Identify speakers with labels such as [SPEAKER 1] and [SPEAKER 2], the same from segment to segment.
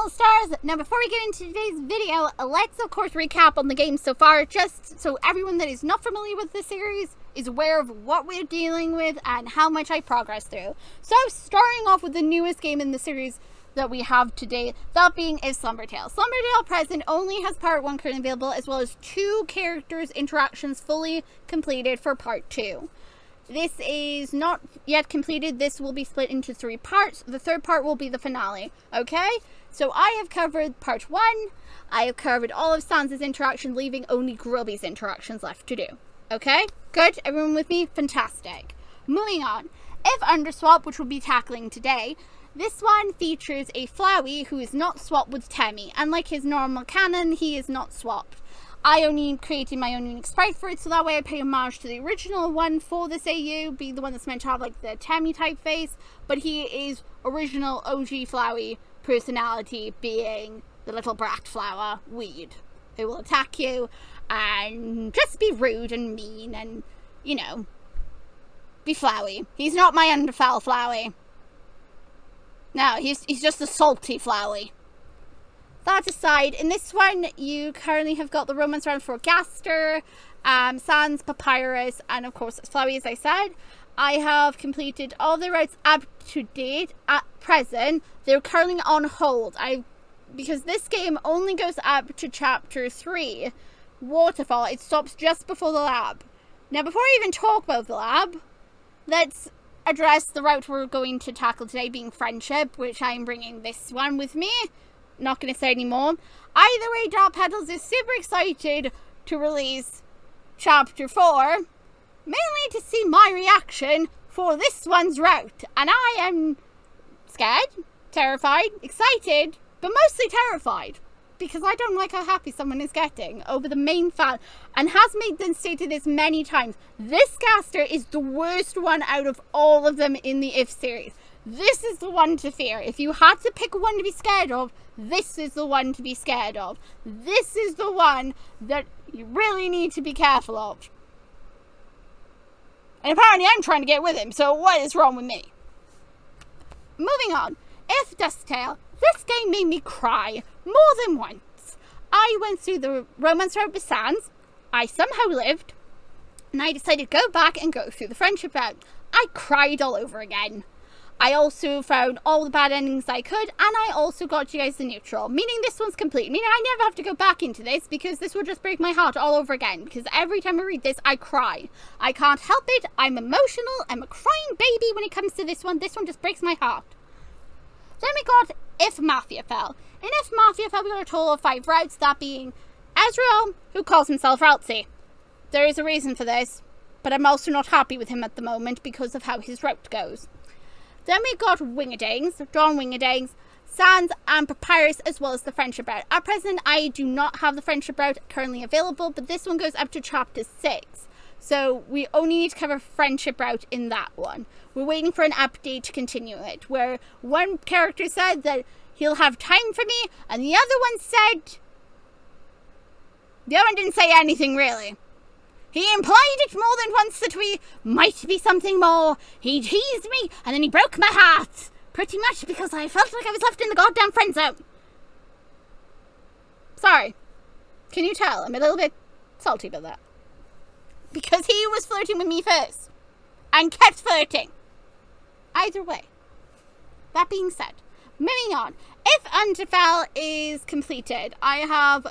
[SPEAKER 1] little stars. Now, before we get into today's video, let's of course recap on the game so far, just so everyone that is not familiar with the series is aware of what we're dealing with and how much I progress through. So, starting off with the newest game in the series that we have today, that being is Slumbertale. Slumbertale present only has part 1 currently available, as well as 2 characters interactions fully completed for part 2. This is not yet completed. This will be split into 3 parts. The 3rd part will be the finale. Okay? So I have covered part 1. I have covered all of Sans' interactions, leaving only Grubby's interactions left to do. Okay? Good? Everyone with me? Fantastic. Moving on. If Underswap, which we'll be tackling today, this one features a Flowey who is not swapped with Temmie. Unlike his normal canon, he is not swapped. I only created my own unique sprite for it, so that way I pay homage to the original one for this AU, being the one that's meant to have like the Temmie type face, but he is original OG Flowey personality, being the little brat flower weed who will attack you and just be rude and mean and, you know, be Flowey. He's not my Underfell Flowey. No, he's just a salty Flowey. That aside, in this one, you currently have got the romance round for Gaster, Sans, Papyrus, and of course, Flowey, as I said. I have completed all the routes up to date. At present, they're currently on hold. Because this game only goes up to chapter 3, Waterfall. It stops just before the lab. Now, before I even talk about the lab, let's address the route we're going to tackle today, being Friendship, which I'm bringing this one with me. Not going to say any more. Either way, darkpetal is super excited to release chapter 4, mainly to see my reaction for this one's route. And I am scared, terrified, excited, but mostly terrified, because I don't like how happy someone is getting over the main fan, and has made them stated this many times. This Gaster is the worst one out of all of them in the If series. This is the one to fear. If you had to pick one to be scared of, this is the one to be scared of. This is the one that you really need to be careful of. And apparently I'm trying to get with him, so what is wrong with me? Moving on. If Dusttale, this game made me cry more than once. I went through the romance route with Sans. I somehow lived. And I decided to go back and go through the friendship route. I cried all over again. I also found all the bad endings I could, and I also got you guys the neutral, meaning this one's complete, meaning I never have to go back into this, because this will just break my heart all over again, because every time I read this, I cry. I can't help it, I'm emotional, I'm a crying baby when it comes to this one just breaks my heart. Then we got If Mafiafell. In If Mafiafell, we got a total of 5 routes, that being Ezreal, who calls himself Raltsy. There is a reason for this, but I'm also not happy with him at the moment because of how his route goes. Then we got Wingerdings, Dawn Wingerdings, Sans, and Papyrus, as well as the Friendship route. At present, I do not have the Friendship route currently available, but this one goes up to chapter 6. So we only need to cover Friendship route in that one. We're waiting for an update to continue it, where one character said that he'll have time for me, and the other one said... The other one didn't say anything, really. He implied it more than once that we might be something more. He teased me, and then he broke my heart. Pretty much because I felt like I was left in the goddamn friend zone. Sorry. Can you tell? I'm a little bit salty about that. Because he was flirting with me first. And kept flirting. Either way. That being said, moving on. If Underfell is completed, I have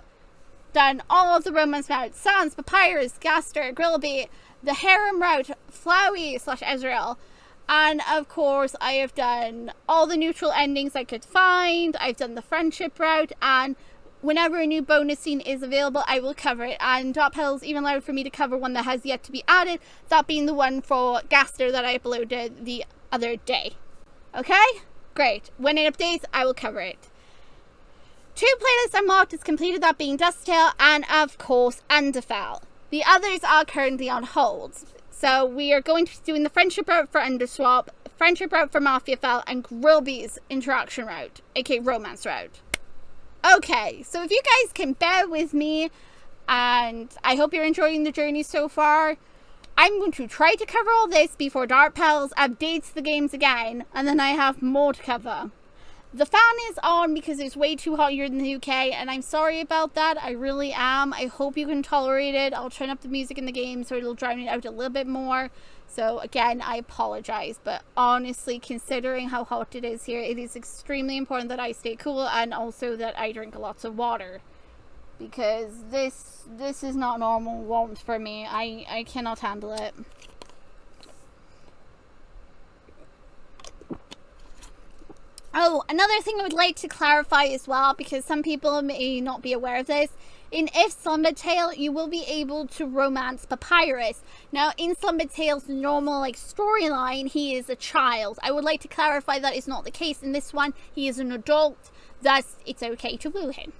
[SPEAKER 1] done all of the romance routes, Sans, Papyrus, Gaster, Grillby, the harem route, Flowey / Ezreal, and of course I have done all the neutral endings I could find. I've done the friendship route, and whenever a new bonus scene is available, I will cover it. And darkpetal's even allowed for me to cover one that has yet to be added, that being the one for Gaster that I uploaded the other day. Okay? Great. When it updates, I will cover it. 2 playlists unlocked is completed, that being Dusttale and, of course, Underfell. The others are currently on hold. So we are going to be doing the friendship route for Underswap, friendship route for Mafiafell, and Grillby's interaction route, aka romance route. Okay, so if you guys can bear with me, and I hope you're enjoying the journey so far, I'm going to try to cover all this before darkpetal updates the games again, and then I have more to cover. The fan is on because it's way too hot here in the UK, and I'm sorry about that. I really am. I hope you can tolerate it. I'll turn up the music in the game so it'll drown it out a little bit more. So again, I apologize, but honestly, considering how hot it is here, it is extremely important that I stay cool and also that I drink lots of water, because this is not normal warmth for me. I cannot handle it. Oh, another thing I would like to clarify as well, because some people may not be aware of this. In Slumbertale, you will be able to romance Papyrus. Now, in Slumbertale's normal storyline, he is a child. I would like to clarify that is not the case. In this one, he is an adult, thus it's okay to woo him.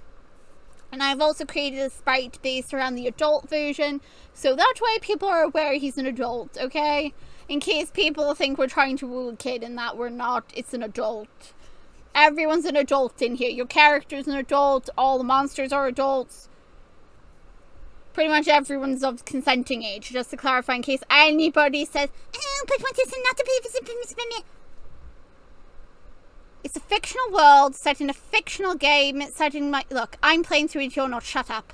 [SPEAKER 1] And I've also created a sprite based around the adult version, so that way people are aware he's an adult, okay? In case people think we're trying to woo a kid and that we're not, it's an adult. Everyone's an adult in here. Your character's an adult. All the monsters are adults. Pretty much everyone's of consenting age, just to clarify in case anybody says, oh, but what is not to be. It's a fictional world set in a fictional game. It's set in look, I'm playing through it, you're not. Shut up.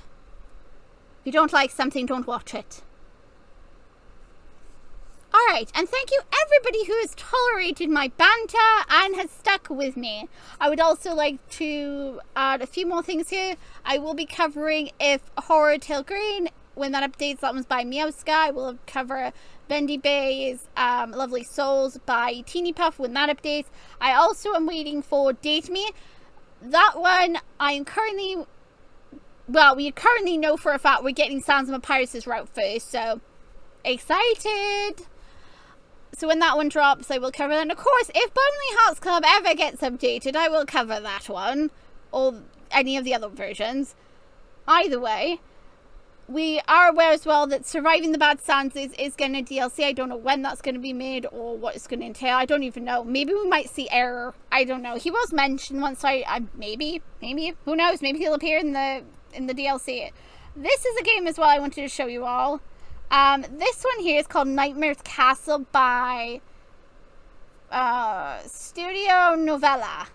[SPEAKER 1] If you don't like something, don't watch it. Alright, and thank you everybody who has tolerated my banter and has stuck with me. I would also like to add a few more things here. I will be covering If Horror Tale Green, when that updates. That one's by Meowska. I will cover Bendy Bay's Lovely Souls by Teeny Puff when that updates. I also am waiting for Date Me. That one, I'm currently... Well, we currently know for a fact we're getting Sands of Papyrus' route first, so... Excited! So when that one drops, I will cover that. And of course, if Burnley Hearts Club ever gets updated, I will cover that one. Or any of the other versions. Either way, we are aware as well that Surviving the Bad Sands is going to DLC. I don't know when that's going to be made or what it's going to entail. I don't even know. Maybe we might see Error. I don't know. He was mentioned once. Maybe. Who knows? Maybe he'll appear in the DLC. This is a game as well I wanted to show you all. This one here is called Nightmare's Castle by Studio Novella.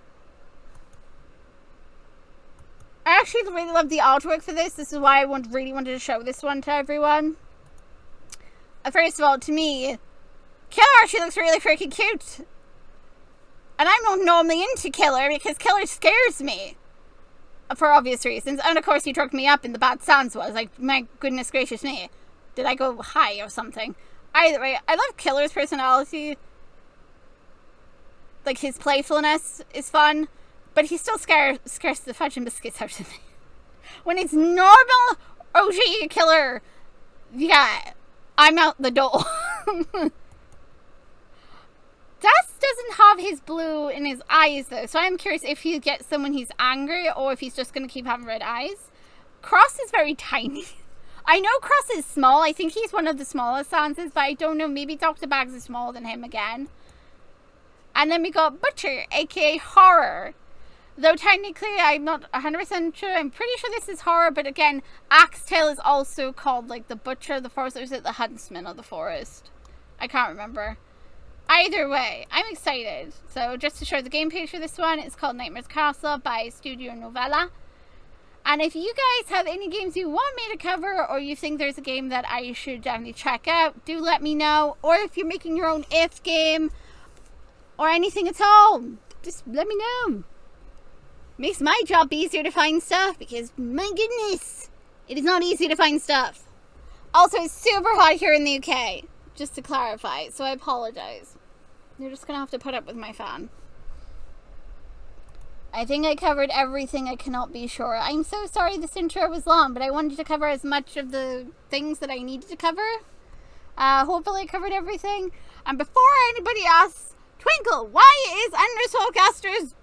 [SPEAKER 1] I actually really love the artwork for this. This is why I really wanted to show this one to everyone. First of all, to me, Killer actually looks really freaking cute. And I'm not normally into Killer because Killer scares me. For obvious reasons. And of course he drugged me up in the Bad Sands was. Like, my goodness gracious me. Did I go high or something? Either way, I love Killer's personality. Like, his playfulness is fun. But he still scares the fudge and biscuits out of me. When it's normal OG Killer, yeah, I'm out the door. Dust doesn't have his blue in his eyes, though. So I'm curious if he gets them when he's angry or if he's just going to keep having red eyes. Cross is very tiny. I know Cross is small. I think he's one of the smallest Sanses, but I don't know. Maybe Dr. Bags is smaller than him again. And then we got Butcher, aka Horror. Though technically, I'm not 100% sure. I'm pretty sure this is Horror, but again, Axetail is also called, like, the Butcher of the Forest, or is it the Huntsman of the Forest? I can't remember. Either way, I'm excited. So, just to show the game page for this one, it's called Nightmare's Castle by Studio Novella. And if you guys have any games you want me to cover, or you think there's a game that I should definitely check out, do let me know. Or if you're making your own If game, or anything at all, just let me know. Makes my job easier to find stuff, because my goodness, it is not easy to find stuff. Also, it's super hot here in the UK, just to clarify, so I apologize. You're just gonna have to put up with my fan. I think I covered everything. I cannot be sure. I'm so sorry this intro was long, but I wanted to cover as much of the things that I needed to cover. Hopefully I covered everything. And before anybody asks, Twinkle, why is Underswap Gaster's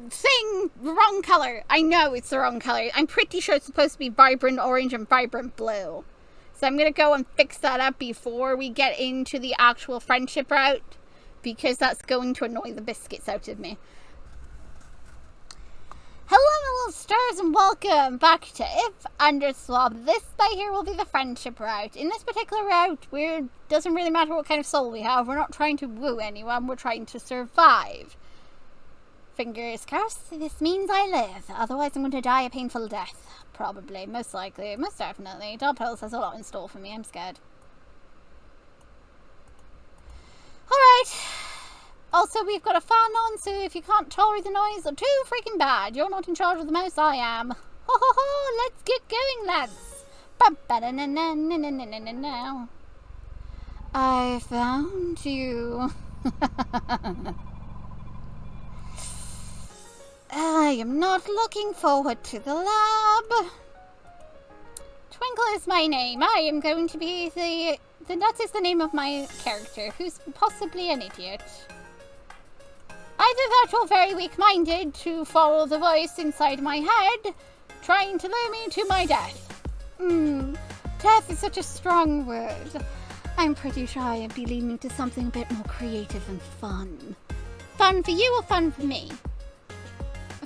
[SPEAKER 1] thing the wrong color? I know it's the wrong color. I'm pretty sure it's supposed to be vibrant orange and vibrant blue. So I'm going to go and fix that up before we get into the actual friendship route, because that's going to annoy the biscuits out of me. Hello my little stars and welcome back to If Underswap. This by here will be the friendship route. In this particular route, it doesn't really matter what kind of soul we have. We're not trying to woo anyone, we're trying to survive. Fingers crossed, this means I live. Otherwise I'm going to die a painful death. Probably, most likely, most definitely. Darkpetal has a lot in store for me, I'm scared. Alright. Also, we've got a fan on, so if you can't tolerate the noise, too freaking bad. You're not in charge of the mouse, I am. Ho ho ho, let's get going, lads. I found you. I am not looking forward to the lab. Twinkle is my name. I am going to be that is the name of my character, who's possibly an idiot. Either that or very weak-minded to follow the voice inside my head, trying to lure me to my death. Death is such a strong word. I'm pretty sure I'd be leaning to something a bit more creative and fun. Fun for you or fun for me?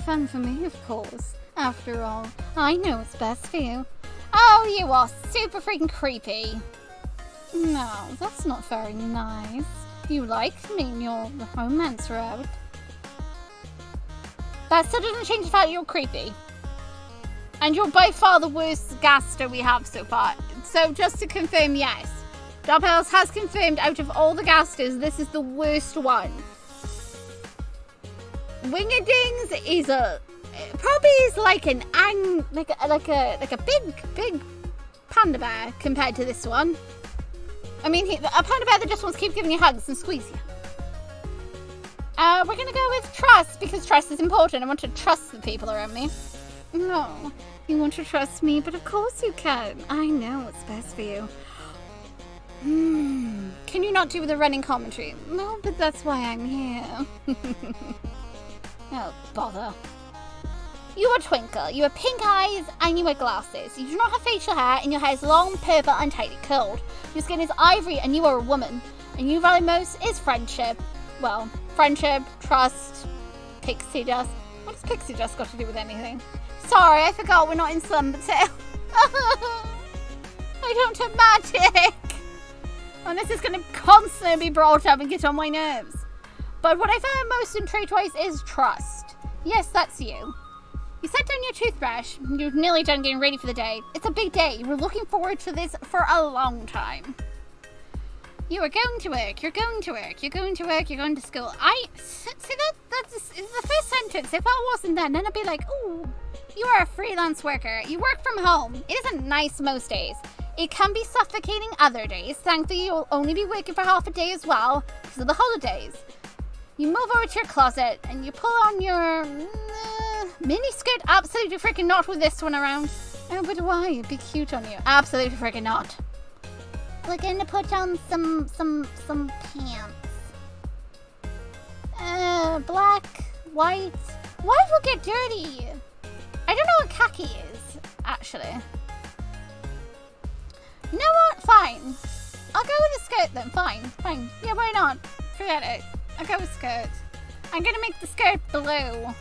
[SPEAKER 1] Fun for me, of course. After all, I know what's best for you. Oh, you are super freaking creepy. No, that's not very nice. You liked me in your romance route. That still doesn't change the fact you're creepy. And you're by far the worst Gaster we have so far. So just to confirm, yes. Darkpetal has confirmed out of all the Gasters, this is the worst one. Wingerdings is probably is like an like a big panda bear compared to this one. I mean, a panda bear that just wants to keep giving you hugs and squeeze you. We're gonna go with trust because trust is important. I want to trust the people around me. No, you want to trust me, but of course you can. I know what's best for you. Can you not do the running commentary? No, but that's why I'm here. Oh, bother. You are Twinkle. You have pink eyes and you wear glasses. You do not have facial hair and your hair is long, purple and tightly curled. Your skin is ivory and you are a woman. And you value most is friendship. Well, friendship, trust, pixie dust. What does pixie dust got to do with anything? Sorry, I forgot we're not in Slumbertale. I don't have magic. And this is going to constantly be brought up and get on my nerves. But what I found most in trait-wise is trust. Yes, that's you. You set down your toothbrush. You're nearly done getting ready for the day. It's a big day. You were looking forward to this for a long time. You are going to work. You're going to work. You're going to work. You're going to school. See, that's the first sentence. If that wasn't then I'd be like, ooh, you are a freelance worker. You work from home. It isn't nice most days. It can be suffocating other days. Thankfully, you'll only be working for half a day as well because of the holidays. You move over to your closet and you pull on your mini skirt. Absolutely freaking not with this one around. Oh, but why? It'd be cute on you. Absolutely freaking not. We're gonna put on some pants. Black, white. Why will get dirty? I don't know what khaki is, actually. You know what? Fine. I'll go with a skirt then. Fine. Yeah, why not? Forget it. I'll go with skirt. I'm gonna make the skirt blue.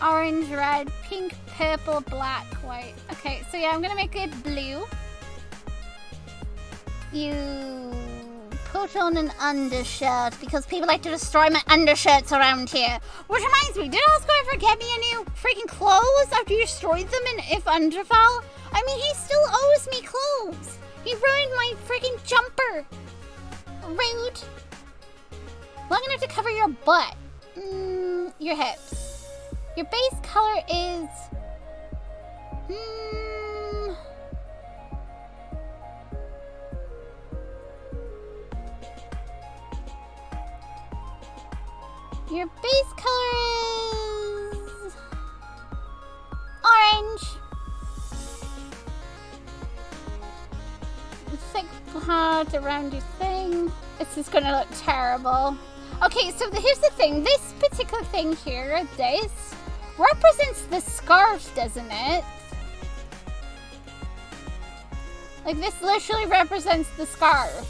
[SPEAKER 1] Orange, red, pink, purple, black, white. Okay, so yeah, I'm gonna make it blue. You put on an undershirt because people like to destroy my undershirts around here. Which reminds me, did Oscar ever get me a new freaking clothes after you destroyed them in Underfell? I mean, he still owes me clothes. He ruined my freaking jumper. Rude. Well, I'm gonna have to cover your butt. Your hips. Your base color is... Your base color is... orange. Thick part around your thing. This is gonna look terrible. Okay, so here's the thing. This particular thing here, this, represents the scarf, doesn't it? Like, this literally represents the scarf.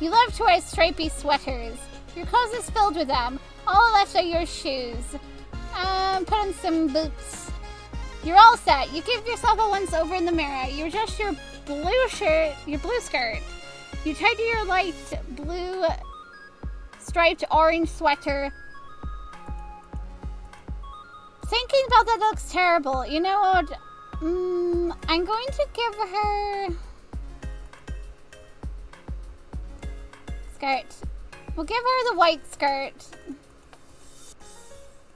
[SPEAKER 1] You love to wear stripy sweaters. Your closet is filled with them. All left are your shoes. Put on some boots. You're all set. You give yourself a once over in the mirror. You adjust your blue shirt, your blue skirt. You tied your light blue striped orange sweater. Thinking about that looks terrible. You know what? I'm going to give her skirt. We'll give her the white skirt.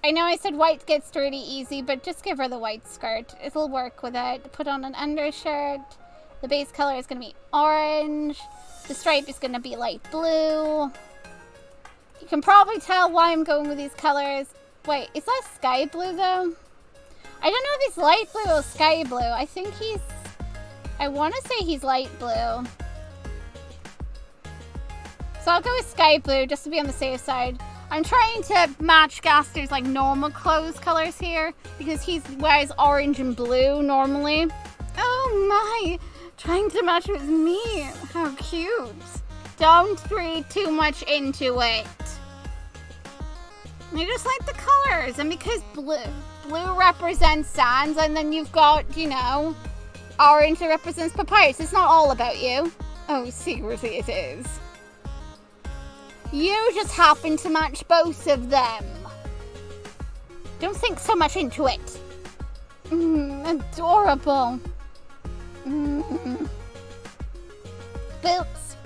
[SPEAKER 1] I know I said white gets dirty easy, but just give her the white skirt. It'll work with it. Put on an undershirt. The base color is going to be orange. The stripe is going to be light blue. You can probably tell why I'm going with these colors. Wait, is that sky blue though? I don't know if he's light blue or sky blue. I think he's... I want to say he's light blue. So I'll go with sky blue just to be on the safe side. I'm trying to match Gaster's like normal clothes colors here because he wears orange and blue normally. Oh my, trying to match with me. How cute. Don't read too much into it. I just like the colors, and because blue represents sands, and then you've got, you know, orange that represents papyrus. It's not all about you. Oh, seriously it is. You just happen to match both of them. Don't think so much into it. Adorable. Boots.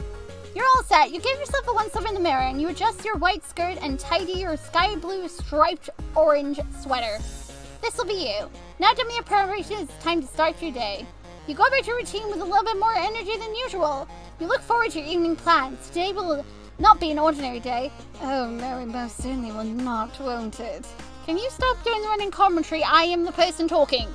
[SPEAKER 1] You're all set. You give yourself a once-over in the mirror and you adjust your white skirt and tidy your sky blue striped orange sweater. This'll be you. Now done with your preparations, it's time to start your day. You go about your routine with a little bit more energy than usual. You look forward to your evening plans. Today will not be an ordinary day. Oh no, it most certainly will not, won't it? Can you stop doing the running commentary? I am the person talking.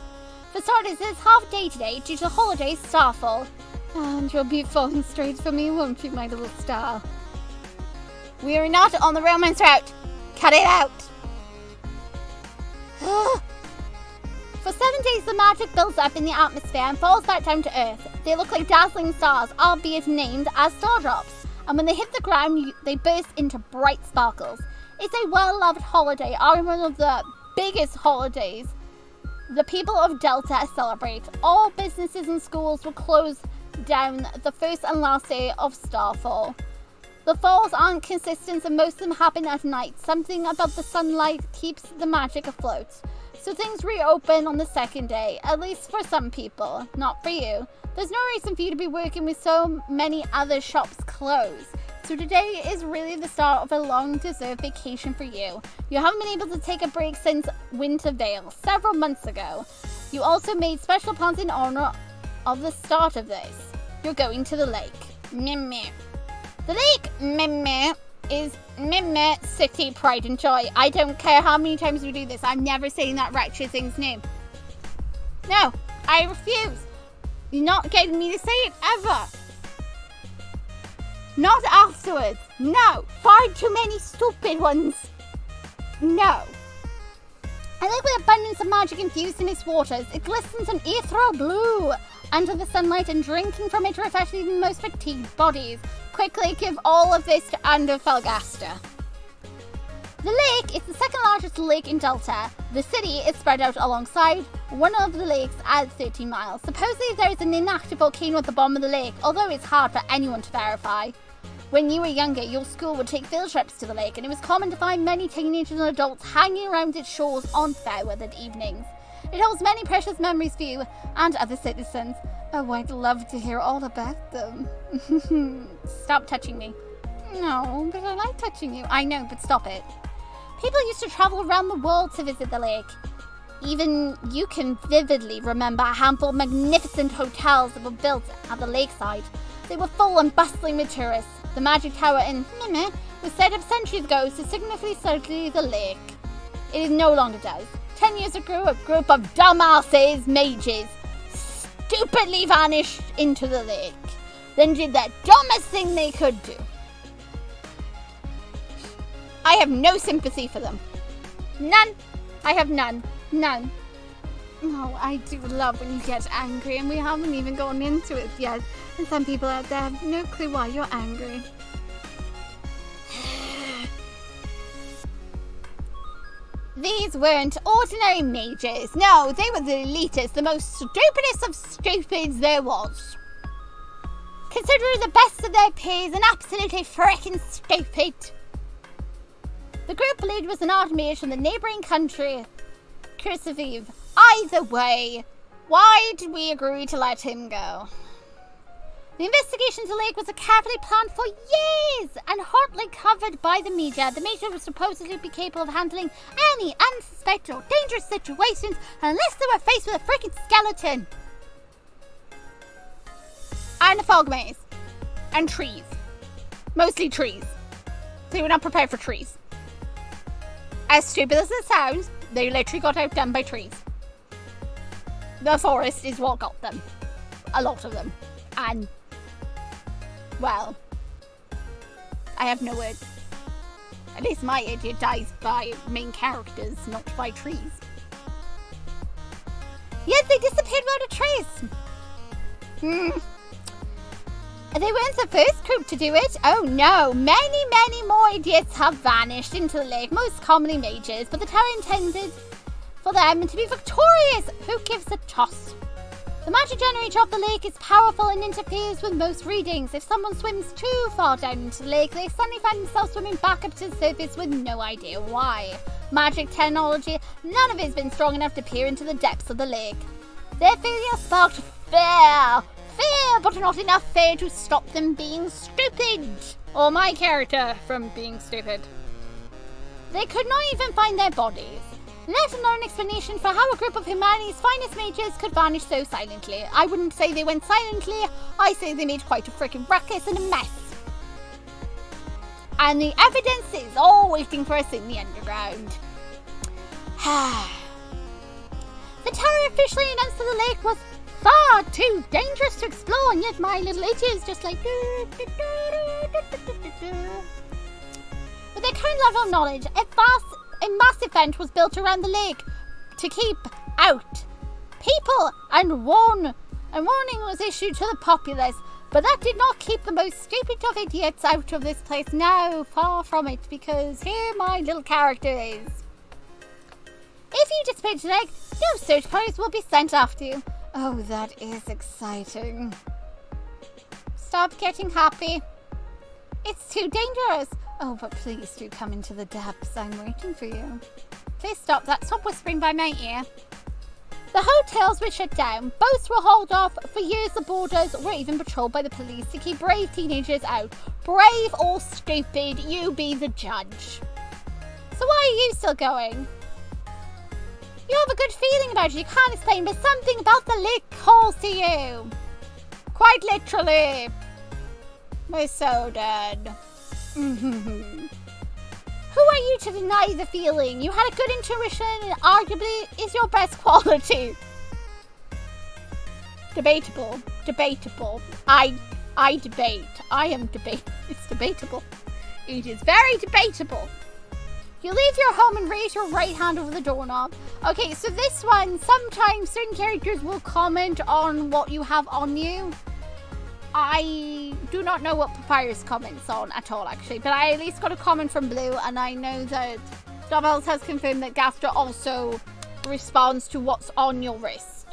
[SPEAKER 1] For starters, it's half day today due to the holiday starfall. And you'll be falling straight for me, won't you, my little star? We are not on the romance route. Cut it out. For 7 days, the magic builds up in the atmosphere and falls back down to Earth. They look like dazzling stars, albeit named as star drops. And when they hit the ground, they burst into bright sparkles. It's a well-loved holiday, and one of the biggest holidays the people of Delta celebrate. All businesses and schools will close down the first and last day of Starfall. The falls aren't consistent and most of them happen at night. Something about the sunlight keeps the magic afloat. So things reopen on the second day, at least for some people, not for you. There's no reason for you to be working with so many other shops closed. So today is really the start of a long deserved vacation for you. You haven't been able to take a break since Wintervale, several months ago. You also made special plans in honor of the start of this. You're going to the lake. Meh. The lake, meh, is meh city pride and joy. I don't care how many times we do this. I'm never saying that wretched thing's name. No, I refuse. You're not getting me to say it ever. Not afterwards. No. Far too many stupid ones. No. A lake with abundance of magic infused in its waters. It glistens an ethereal blue under the sunlight, and drinking from it refreshes even the most fatigued bodies. Quickly give all of this to Underfell Gaster. The lake is the second largest lake in Delta. The city is spread out alongside one of the lakes at 13 miles. Supposedly there is an inactive volcano at the bottom of the lake, although it's hard for anyone to verify. When you were younger, your school would take field trips to the lake, and it was common to find many teenagers and adults hanging around its shores on fair-weathered evenings. It holds many precious memories for you and other citizens. Oh, I'd love to hear all about them. Stop touching me. No, but I like touching you. I know, but stop it. People used to travel around the world to visit the lake. Even you can vividly remember a handful of magnificent hotels that were built at the lakeside. They were full and bustling with tourists. The magic tower in Meh was set up centuries ago to significantly study the lake. It no longer does. 10 years ago, a group of dumbasses, mages, stupidly vanished into the lake. Then did the dumbest thing they could do. I have no sympathy for them. None. I have none. None. Oh, I do love when you get angry, and we haven't even gone into it yet. And some people out there have no clue why you're angry. These weren't ordinary mages. No, they were the elitist, the most stupidest of stupids there was. consider the best of their peers and absolutely frickin' stupid. The group believed was an automation from the neighbouring country, Kursaviv. Either way, why did we agree to let him go? The investigation into the lake was carefully planned for years and hotly covered by the media. The media was supposedly be capable of handling any unsuspected or dangerous situations unless they were faced with a freaking skeleton. And a fog maze. And trees. Mostly trees. They were not prepared for trees. As stupid as it sounds, they literally got outdone by trees. The forest is what got them. A lot of them. And, well, I have no words. At least my idiot dies by main characters, not by trees. Yes, they disappeared without a trace. They weren't the first group to do it. Oh no, many more idiots have vanished into the lake, most commonly mages, but the tower intended for them to be victorious. Who gives a toss? The magic generator of the lake is powerful and interferes with most readings. If someone swims too far down into the lake, they suddenly find themselves swimming back up to the surface with no idea why. Magic technology, none of it has been strong enough to peer into the depths of the lake. Their failure sparked fear, but not enough fear to stop them being stupid. Or my character from being stupid. They could not even find their bodies. Let alone an explanation for how a group of humanity's finest mages could vanish so silently. I wouldn't say they went silently, I say they made quite a freaking ruckus and a mess. And the evidence is all waiting for us in the underground. The tower officially announced that the lake was far too dangerous to explore, and yet my little idiot is just like... With their current level of knowledge, a massive fence was built around the lake to keep out people, and warning was issued to the populace, but that did not keep the most stupid of idiots out of this place. No, far from it, because here my little character is. If you disappear today, no search parties will be sent after you. Oh, that is exciting. Stop getting happy. It's too dangerous. Oh, but please do come into the depths. I'm waiting for you. Please stop that. Stop whispering by my ear. The hotels were shut down. Boats were hauled off. For years, the borders were even patrolled by the police to keep brave teenagers out. Brave or stupid, you be the judge. So why are you still going? You have a good feeling about it. You can't explain, but something about the lake calls to you. Quite literally. We're so dead. Who are you to deny the feeling? You had a good intuition and arguably is your best quality. Debatable. I debate. I am debate. It's debatable. It is very debatable. You leave your home and raise your right hand over the doorknob. Okay, so this one, sometimes certain characters will comment on what you have on you. I do not know what Papyrus comments on at all, actually, but I at least got a comment from Blue, and I know that Doubles has confirmed that Gaster also responds to what's on your wrist,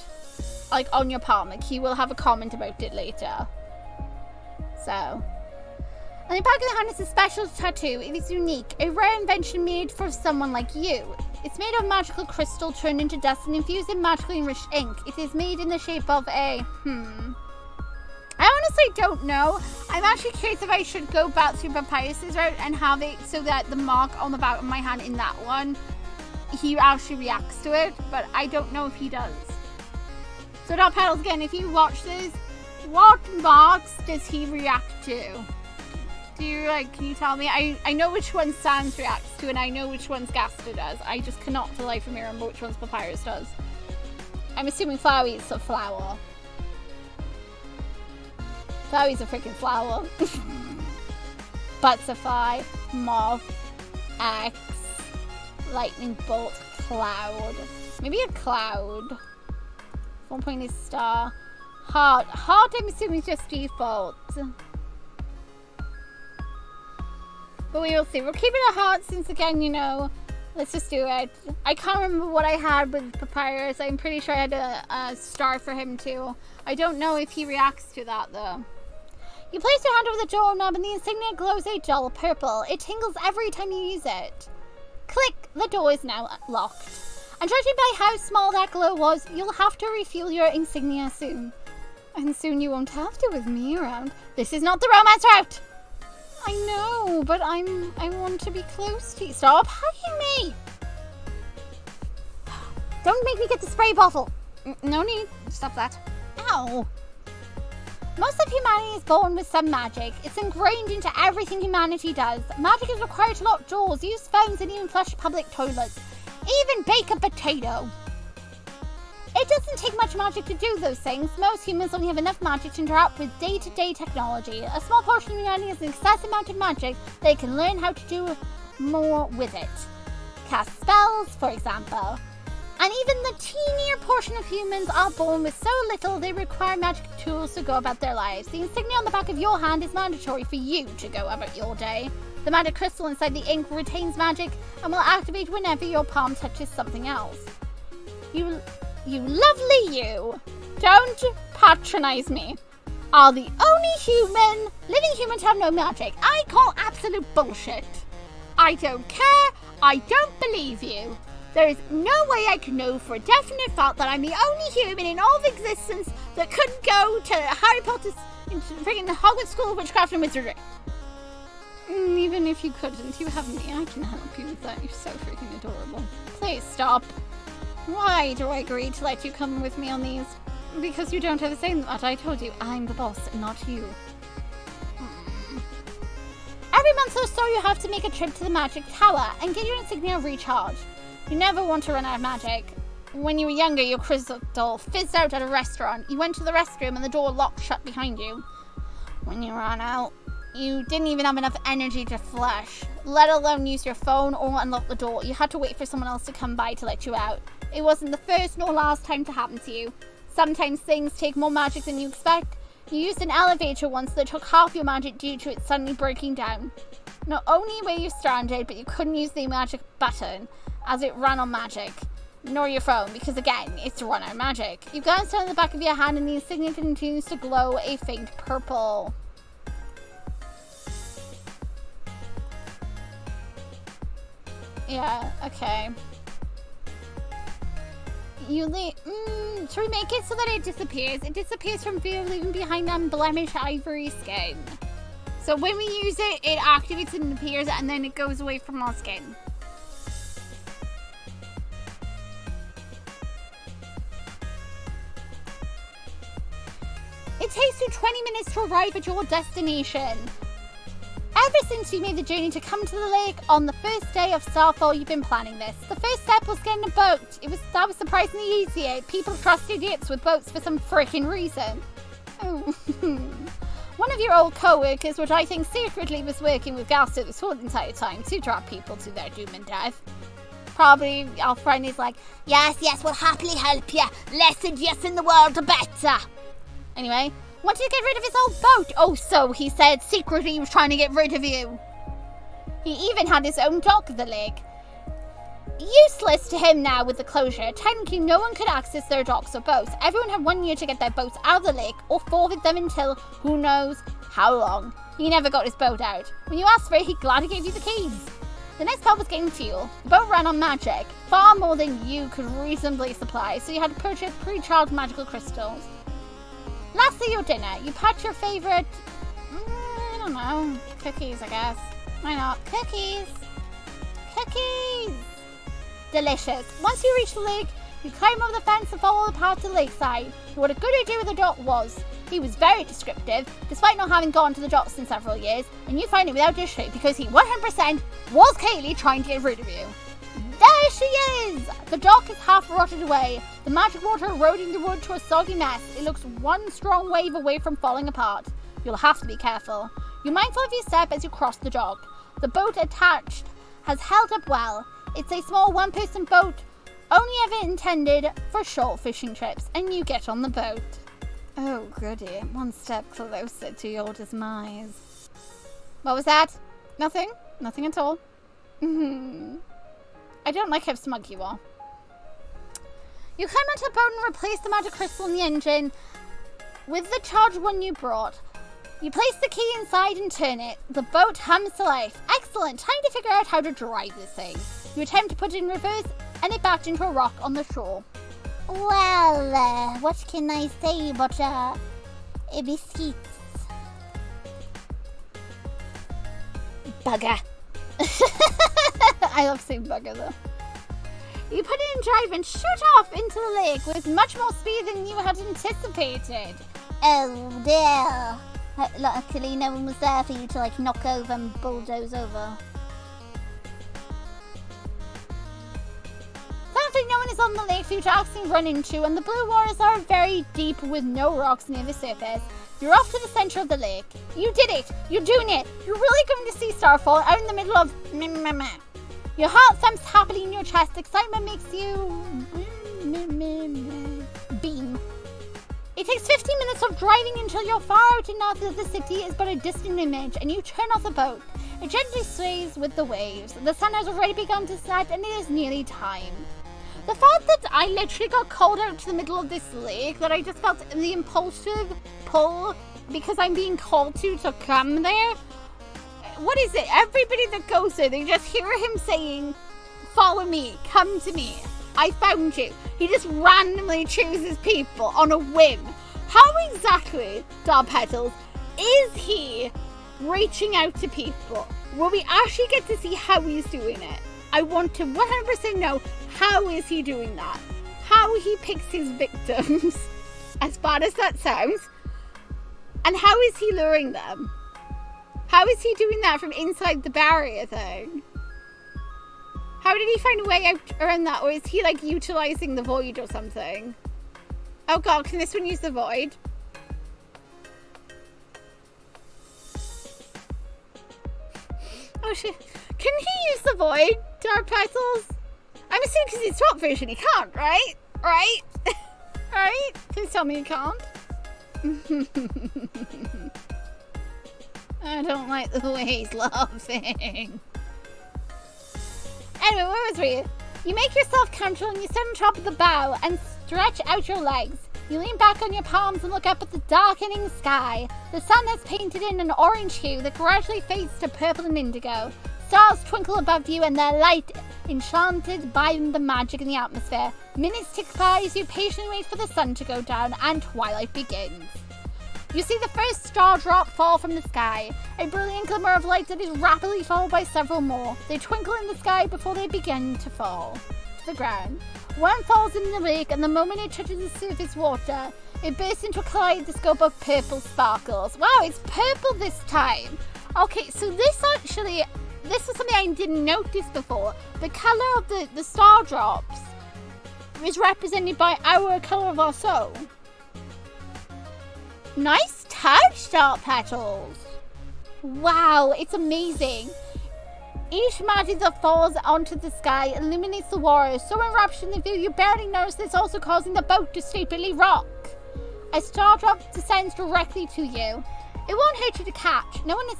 [SPEAKER 1] like on your palm. Like, he will have a comment about it later. So, and the back of the hand is a special tattoo. It is unique, a rare invention made for someone like you. It's made of magical crystal turned into dust and infused in magically enriched ink. It is made in the shape of a I honestly don't know. I'm actually curious if I should go back through Papyrus's route and have it so that the mark on the back of my hand in that one, he actually reacts to it, but I don't know if he does. So darkpetal, again, if you watch this, what marks does he react to? Do you, can you tell me? I know which one Sans reacts to, and I know which ones Gaster does. I just cannot for the life of me remember which ones Papyrus does. I'm assuming Flowey's a flower. Flowey's a freaking flower. Butterfly, moth, X, lightning bolt, cloud. Maybe a cloud. 1 point is star. Heart. Heart, I'm assuming, is just default. But we will see. We're keeping a heart since, again, you know, let's just do it. I can't remember what I had with Papyrus. I'm pretty sure I had a star for him too. I don't know if he reacts to that though. You place your hand over the doorknob and the insignia glows a dull purple. It tingles every time you use it. Click! The door is now locked. And judging by how small that glow was, you'll have to refuel your insignia soon. And soon you won't have to with me around. This is not the romance route! I know, but I want to be close to you. Stop hugging me! Don't make me get the spray bottle. No need. Stop that. Ow. Most of humanity is born with some magic. It's ingrained into everything humanity does. Magic is required to lock doors, use phones, and even flush public toilets. Even bake a potato. It doesn't take much magic to do those things. Most humans only have enough magic to interact with day-to-day technology. A small portion of humanity has an excessive amount of magic. They can learn how to do more with it. Cast spells, for example. And even the teenier portion of humans are born with so little they require magic tools to go about their lives. The insignia on the back of your hand is mandatory for you to go about your day. The magic crystal inside the ink retains magic and will activate whenever your palm touches something else. You lovely you! Don't patronize me. Are the only living human to have no magic. I call absolute bullshit. I don't care. I don't believe you. There is no way I can know for a definite fact that I'm the only human in all of existence that couldn't go to Harry Potter's freaking Hogwarts School of Witchcraft and Wizardry. Even if you couldn't, you have me. I can help you with that. You're so freaking adorable. Please stop. Why do I agree to let you come with me on these? Because you don't have the same that I told you. I'm the boss, not you. Every month or so you have to make a trip to the magic tower and get your insignia recharged. You never want to run out of magic. When you were younger, your crystal fizzed out at a restaurant. You went to the restroom and the door locked shut behind you. When you ran out, you didn't even have enough energy to flush, let alone use your phone or unlock the door. You had to wait for someone else to come by to let you out. It wasn't the first nor last time to happen to you. Sometimes things take more magic than you expect. You used an elevator once that took half your magic due to it suddenly breaking down. Not only were you stranded, but you couldn't use the magic button as it ran on magic, nor your phone, because again, it's run on magic. You glance down the back of your hand and the insignia continues to glow a faint purple. Yeah, okay. You to remake it so that it disappears from view, leaving behind unblemished ivory skin. So when we use it, it activates and appears, and then it goes away from our skin. It takes you 20 minutes to arrive at your destination. Ever since you made the journey to come to the lake on the first day of Starfall, you've been planning this. The first step was getting a boat. That was surprisingly easy. People trust idiots with boats for some freaking reason. Oh. One of your old co-workers, which I think secretly was working with Gaster this whole entire time to drop people to their doom and death. Probably our friend is like, yes, we'll happily help you. Less idiots in the world, the better. Anyway, wanted to get rid of his old boat. Oh, so he said secretly he was trying to get rid of you. He even had his own dock at the lake. Useless to him now with the closure. Technically, no one could access their docks or boats. Everyone had 1 year to get their boats out of the lake or forfeit them until who knows how long. He never got his boat out. When you asked for it, he gladly gave you the keys. The next part was getting fuel. The boat ran on magic, far more than you could reasonably supply, so you had to purchase pre-charged magical crystals. Lastly, your dinner. You packed your favorite, I don't know, cookies, I guess. Why not? Cookies! Cookies! Delicious. Once you reach the lake, you climb over the fence and follow the path to the lakeside. What a good idea with the dock was. He was very descriptive, despite not having gone to the docks in several years, and you find it without issue because he 100% was Kaylee trying to get rid of you. There she is! The dock is half rotted away, the magic water eroding the wood to a soggy mess. It looks one strong wave away from falling apart. You'll have to be careful. You're mindful of your step as you cross the dock. The boat attached has held up well. It's a small one-person boat, only ever intended for short fishing trips, and you get on the boat. Oh goody, one step closer to your demise. What was that? Nothing? Nothing at all? I don't like how smug you are. You climb onto the boat and replace the magic crystal in the engine with the charged one you brought. You place the key inside and turn it. The boat hums to life. Excellent. Time to figure out how to drive this thing. You attempt to put it in reverse and it backed into a rock on the shore. Well, what can I say but, biscuits? Bugger. I love saying bugger though. You put it in drive and shoot off into the lake with much more speed than you had anticipated. Oh dear. Luckily no one was there for you to like knock over and bulldoze over. Thankfully no one is on the lake for you to actually run into, and the blue waters are very deep with no rocks near the surface. You're off to the center of the lake. You did it! You're doing it! You're really going to see Starfall out in the middle of... Your heart thumps happily in your chest. Excitement makes you... beam. It takes 15 minutes of driving until you're far out and north of the city is but a distant image, and you turn off the boat. It gently sways with the waves. The sun has already begun to set, and it is nearly time. The fact that I literally got called out to the middle of this lake, that I just felt the impulsive pull because I'm being called to come there. What is it? Everybody that goes there, they just hear him saying, follow me, come to me. I found you. He just randomly chooses people on a whim. How exactly, darkpetals, is he reaching out to people? Will we actually get to see how he's doing it? I want to 100% know, how is he doing that? How he picks his victims, as bad as that sounds, and how is he luring them? How is he doing that from inside the barrier thing? How did he find a way out around that? Or is he like utilizing the void or something? Oh god, can this one use the void? Oh shit. Can he use the void, darkpetals? I'm assuming because it's swap version he can't, right? Right? Right? Please tell me he can't. I don't like the way he's laughing. Anyway, where was we? You make yourself comfortable and you sit on top of the bow and stretch out your legs. You lean back on your palms and look up at the darkening sky. The sun has painted in an orange hue that gradually fades to purple and indigo. Stars twinkle above you and their light enchanted by the magic in the atmosphere. Minutes tick by as you patiently wait for the sun to go down and twilight begins. You see the first star drop fall from the sky, a brilliant glimmer of light that is rapidly followed by several more. They twinkle in the sky before they begin to fall to the ground. One falls in the lake, and the moment it touches the surface water, it bursts into a kaleidoscope of purple sparkles. Wow, it's purple this time. Okay, so this was something I didn't notice before. The colour of the star drops is represented by our colour of our soul. Nice touch, darkpetals. Wow, it's amazing. Each magic that falls onto the sky illuminates the water, so enraptured in the view you barely notice it's also causing the boat to stupidly rock. A star drop descends directly to you. It won't hurt you to catch. No one has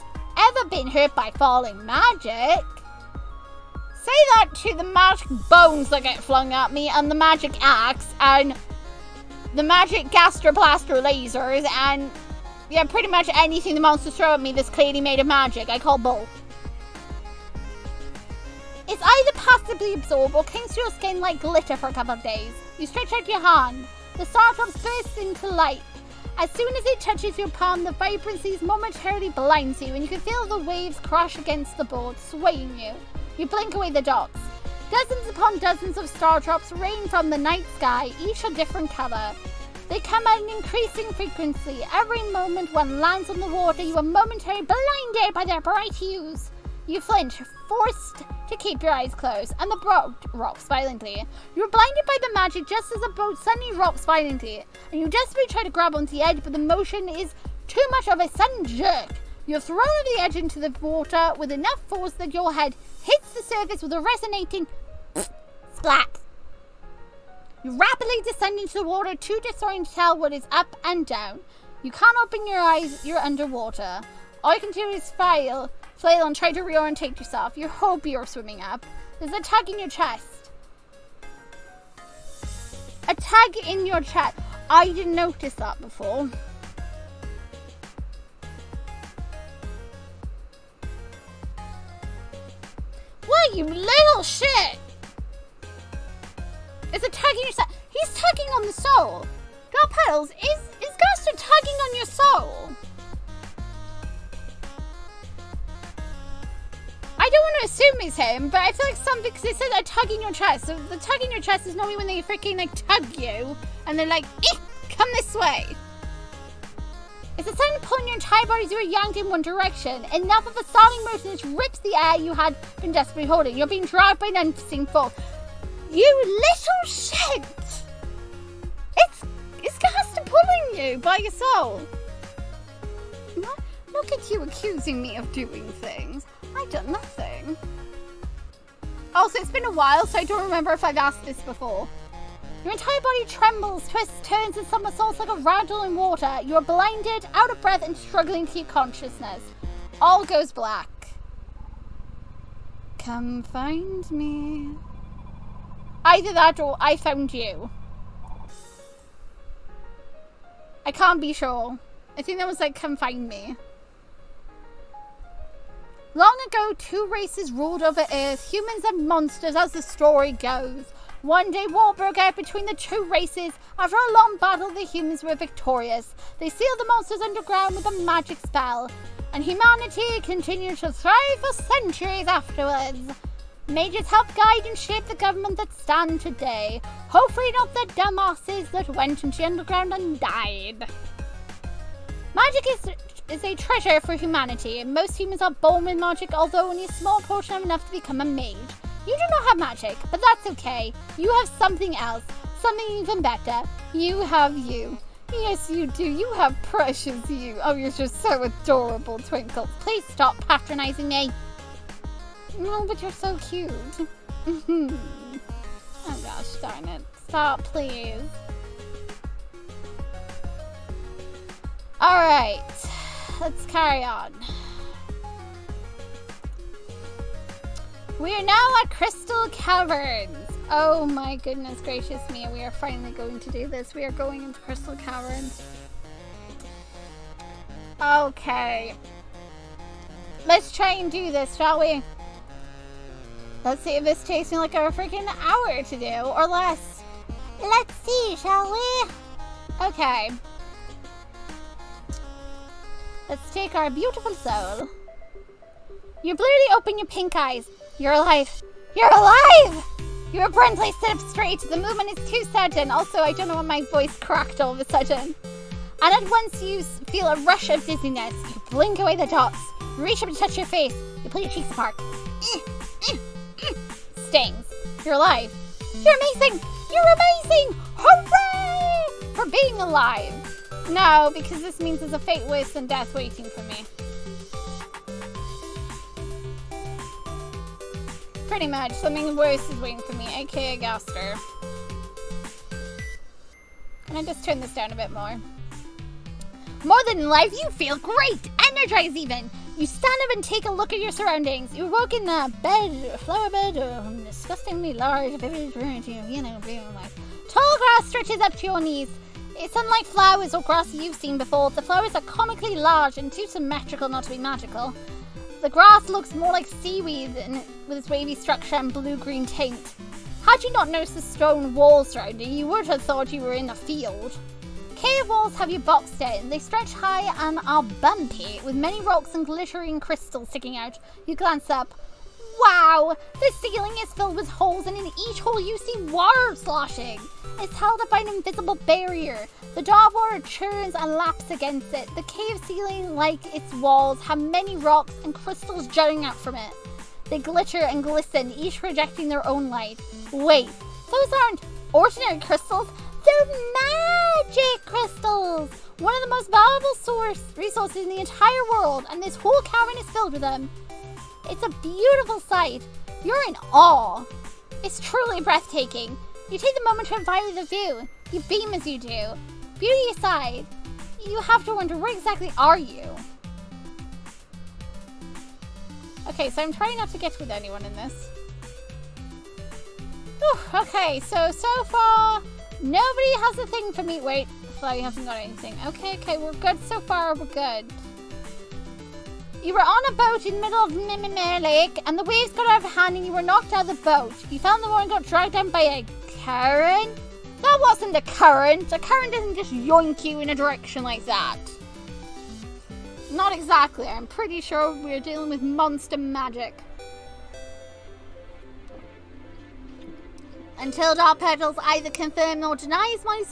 [SPEAKER 1] ever been hurt by falling magic. Say that to the magic bones that get flung at me, and the magic axe, and the magic Gaster blaster lasers, and yeah, pretty much anything the monsters throw at me that's clearly made of magic. I call bull. It's either passively absorbed or clings to your skin like glitter for a couple of days. You stretch out your hand. The star drops burst into light. As soon as it touches your palm, the vibrancy momentarily blinds you, and you can feel the waves crash against the board, swaying you. You blink away the dots. Dozens upon dozens of star drops rain from the night sky, each a different colour. They come at an increasing frequency. Every moment one lands on the water, you are momentarily blinded by their bright hues. You flinch, forced to keep your eyes closed, and the boat rocks violently. You're blinded by the magic just as the boat suddenly rocks violently, and you desperately try to grab onto the edge, but the motion is too much of a sudden jerk. You're thrown over the edge into the water with enough force that your head hits the surface with a resonating splat. You rapidly descend into the water, too disoriented to tell what is up and down. You can't open your eyes, you're underwater. All you can do is flail and try to reorientate yourself. You hope you're swimming up. There's a tug in your chest. A tug in your chest. I didn't notice that before. you little shit! Is it tugging your soul? He's tugging on the soul. Dark Petals, is Gaster tugging on your soul? I don't want to assume it's him, but I feel like something, because it said a tug in your chest. So the tug in your chest is normally when they freaking like tug you, and they're like, come this way. It's a sudden pull in your entire body as you are yanked in one direction. Enough of a starting motion which rips the air you had been desperately holding. You're being dragged by an unforeseen force. You little shit! It's Gaster pulling you by your soul. Look at you accusing me of doing things. I've done nothing. Also, it's been a while, so I don't remember if I've asked this before. Your entire body trembles, twists, turns, and somersaults like a rattle in water. You are blinded, out of breath, and struggling to keep consciousness. All goes black. Come find me. Either that or I found you. I can't be sure. I think that was like, come find me. Long ago, two races ruled over Earth, humans and monsters as the story goes. One day, war broke out between the two races. After a long battle, the humans were victorious. They sealed the monsters underground with a magic spell, and humanity continued to thrive for centuries afterwards. Mages helped guide and shape the government that stands today. Hopefully not the dumbasses that went into the underground and died. Magic is a treasure for humanity, and most humans are born with magic, although only a small portion have enough to become a mage. You do not have magic, but that's okay. You have something else, something even better. You have you. Yes, you do. You have precious you. Oh, you're just so adorable, Twinkle. Please stop patronizing me. No, but you're so cute. Oh gosh, darn it. Stop, please. Alright. Let's carry on. We are now at Crystal Caverns. Oh my goodness gracious me. We are finally going to do this. We are going into Crystal Caverns. Okay. Let's try and do this, shall we? Let's see if this takes me like a freaking hour to do, or less. Let's see, shall we? Okay. Let's take our beautiful soul. You blurry open your pink eyes. You're alive. You're alive! Your brain place sit up straight. The movement is too sudden. Also, I don't know why my voice cracked all of a sudden. And at once you feel a rush of dizziness. You blink away the dots. You reach up to touch your face. You pull your cheeks apart. Stings. You're alive. You're amazing! You're amazing! Hooray! For being alive. No, because this means there's a fate worse than death waiting for me. Pretty much, something worse is waiting for me, aka Gaster. Can I just turn this down a bit more? More than life, you feel great! Energized even! You stand up and take a look at your surroundings. You woke in a bed, flower bed, disgustingly large, vivid, tall grass stretches up to your knees. It's unlike flowers or grass you've seen before. The flowers are comically large and too symmetrical not to be magical. The grass looks more like seaweed with its wavy structure and blue-green tint. Had you not noticed the stone walls surrounding, you would have thought you were in a field. Cave walls have you boxed in. They stretch high and are bumpy, with many rocks and glittering crystals sticking out. You glance up. Wow! The ceiling is filled with holes, and in each hole you see water sloshing. It's held up by an invisible barrier. The dark water churns and laps against it. The cave ceiling, like its walls, have many rocks and crystals jutting out from it. They glitter and glisten, each projecting their own light. Wait, those aren't ordinary crystals. They're magic crystals! One of the most valuable resources in the entire world, and this whole cavern is filled with them. It's a beautiful sight. You're in awe. It's truly breathtaking. You take the moment to admire the view. You beam as you do. Beauty aside, you have to wonder, where exactly are you? Okay, so I'm trying not to get with anyone in this. Whew, okay, so far, nobody has a thing for me. Wait, Fly hasn't got anything. Okay, we're good so far, we're good. You were on a boat in the middle of Mimimere Lake, and the waves got out of hand and you were knocked out of the boat. You fell in the water and got dragged down by a current? That wasn't a current. A current doesn't just yoink you in a direction like that. Not exactly. I'm pretty sure we're dealing with monster magic. Until darkpetals either confirm or denies my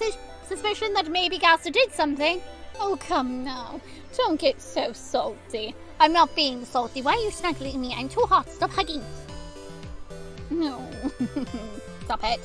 [SPEAKER 1] suspicion that maybe Gaster did something. Oh, come now. Don't get so salty. I'm not being salty. Why are you snuggling at me? I'm too hot. Stop hugging. No. Stop it.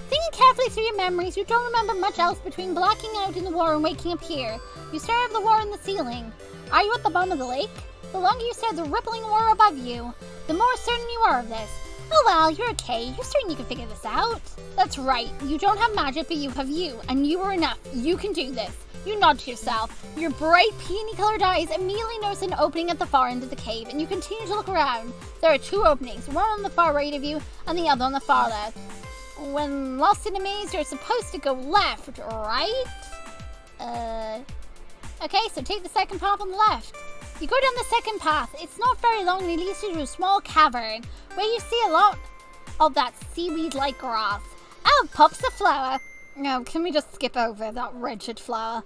[SPEAKER 1] Thinking carefully through your memories, you don't remember much else between blacking out in the water and waking up here. You stare at the water in the ceiling. Are you at the bottom of the lake? The longer you stare at the rippling water above you, the more certain you are of this. Oh well, you're okay. You're certain you can figure this out. That's right. You don't have magic, but you have you. And you are enough. You can do this. You nod to yourself. Your bright peony-colored eyes immediately notice an opening at the far end of the cave, and you continue to look around. There are two openings, one on the far right of you, and the other on the far left. When lost in a maze, you're supposed to go left, right? Okay, so take the second path on the left. You go down the second path. It's not very long and it leads you to a small cavern where you see a lot of that seaweed-like grass. Out pops a flower. No, can we just skip over that wretched flower?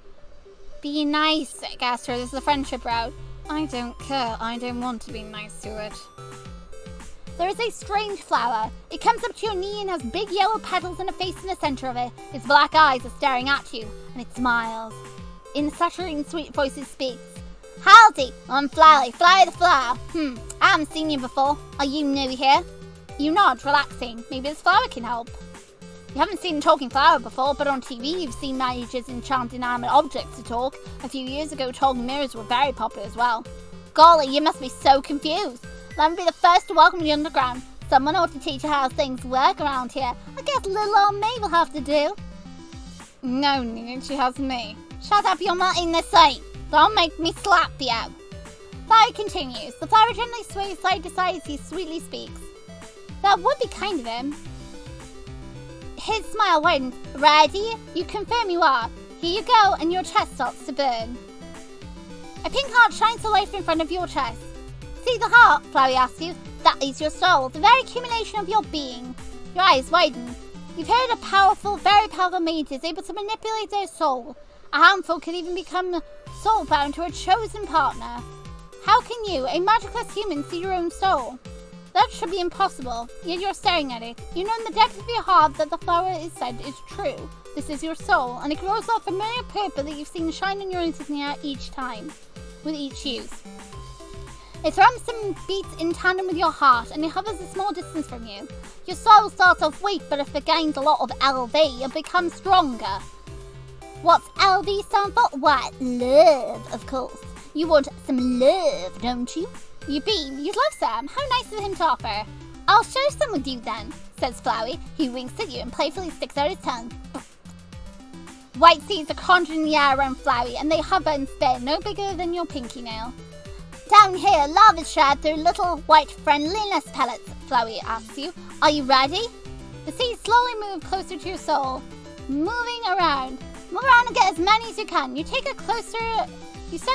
[SPEAKER 1] Be nice, Gaster. This is the friendship route. I don't care. I don't want to be nice to it. There is a strange flower. It comes up to your knee and has big yellow petals and a face in the center of it. Its black eyes are staring at you, and it smiles. In such a sweet voice it speaks. Howdy, I'm Flowery, Flowery the Flower. I haven't seen you before. Are you new here? You nod, relaxing. Maybe this flower can help. You haven't seen a talking flower before, but on TV you've seen mages enchant inanimate objects to talk. A few years ago, talking mirrors were very popular as well. Golly, you must be so confused. Let me be the first to welcome you underground. Someone ought to teach you how things work around here. I guess little old me will have to do. No need, she has me. Shut up, you're not in the sight. Don't make me slap you. Flower continues. The flower gently sways side to side as he sweetly speaks. That would be kind of him. His smile widens. Ready? You confirm you are. Here you go, and your chest starts to burn. A pink heart shines the light in front of your chest. See the heart? Flowey asks you. That is your soul, the very accumulation of your being. Your eyes widen. You've heard a powerful, very powerful mage is able to manipulate their soul. A handful could even become soul-bound to a chosen partner. How can you, a magicless human, see your own soul? That should be impossible, yet you're staring at it. You know in the depth of your heart that the flower is said is true. This is your soul, and it grows that familiar purple that you've seen shine on your insignia each time, with each use. It thrums and beats in tandem with your heart, and it hovers a small distance from you. Your soul starts off weak, but if it gains a lot of LV, it becomes stronger. What's LV stand for? Why, love, of course. You want some love, don't you? You beam. You'd love some. How nice of him to offer. I'll share some with you then, says Flowey. He winks at you and playfully sticks out his tongue. White seeds are conjured in the air around Flowey, and they hover and spin, no bigger than your pinky nail. Down here, love is shared through little white friendliness pellets, Flowey asks you. Are you ready? The seeds slowly move closer to your soul, moving around. Move around and get as many as you can. You step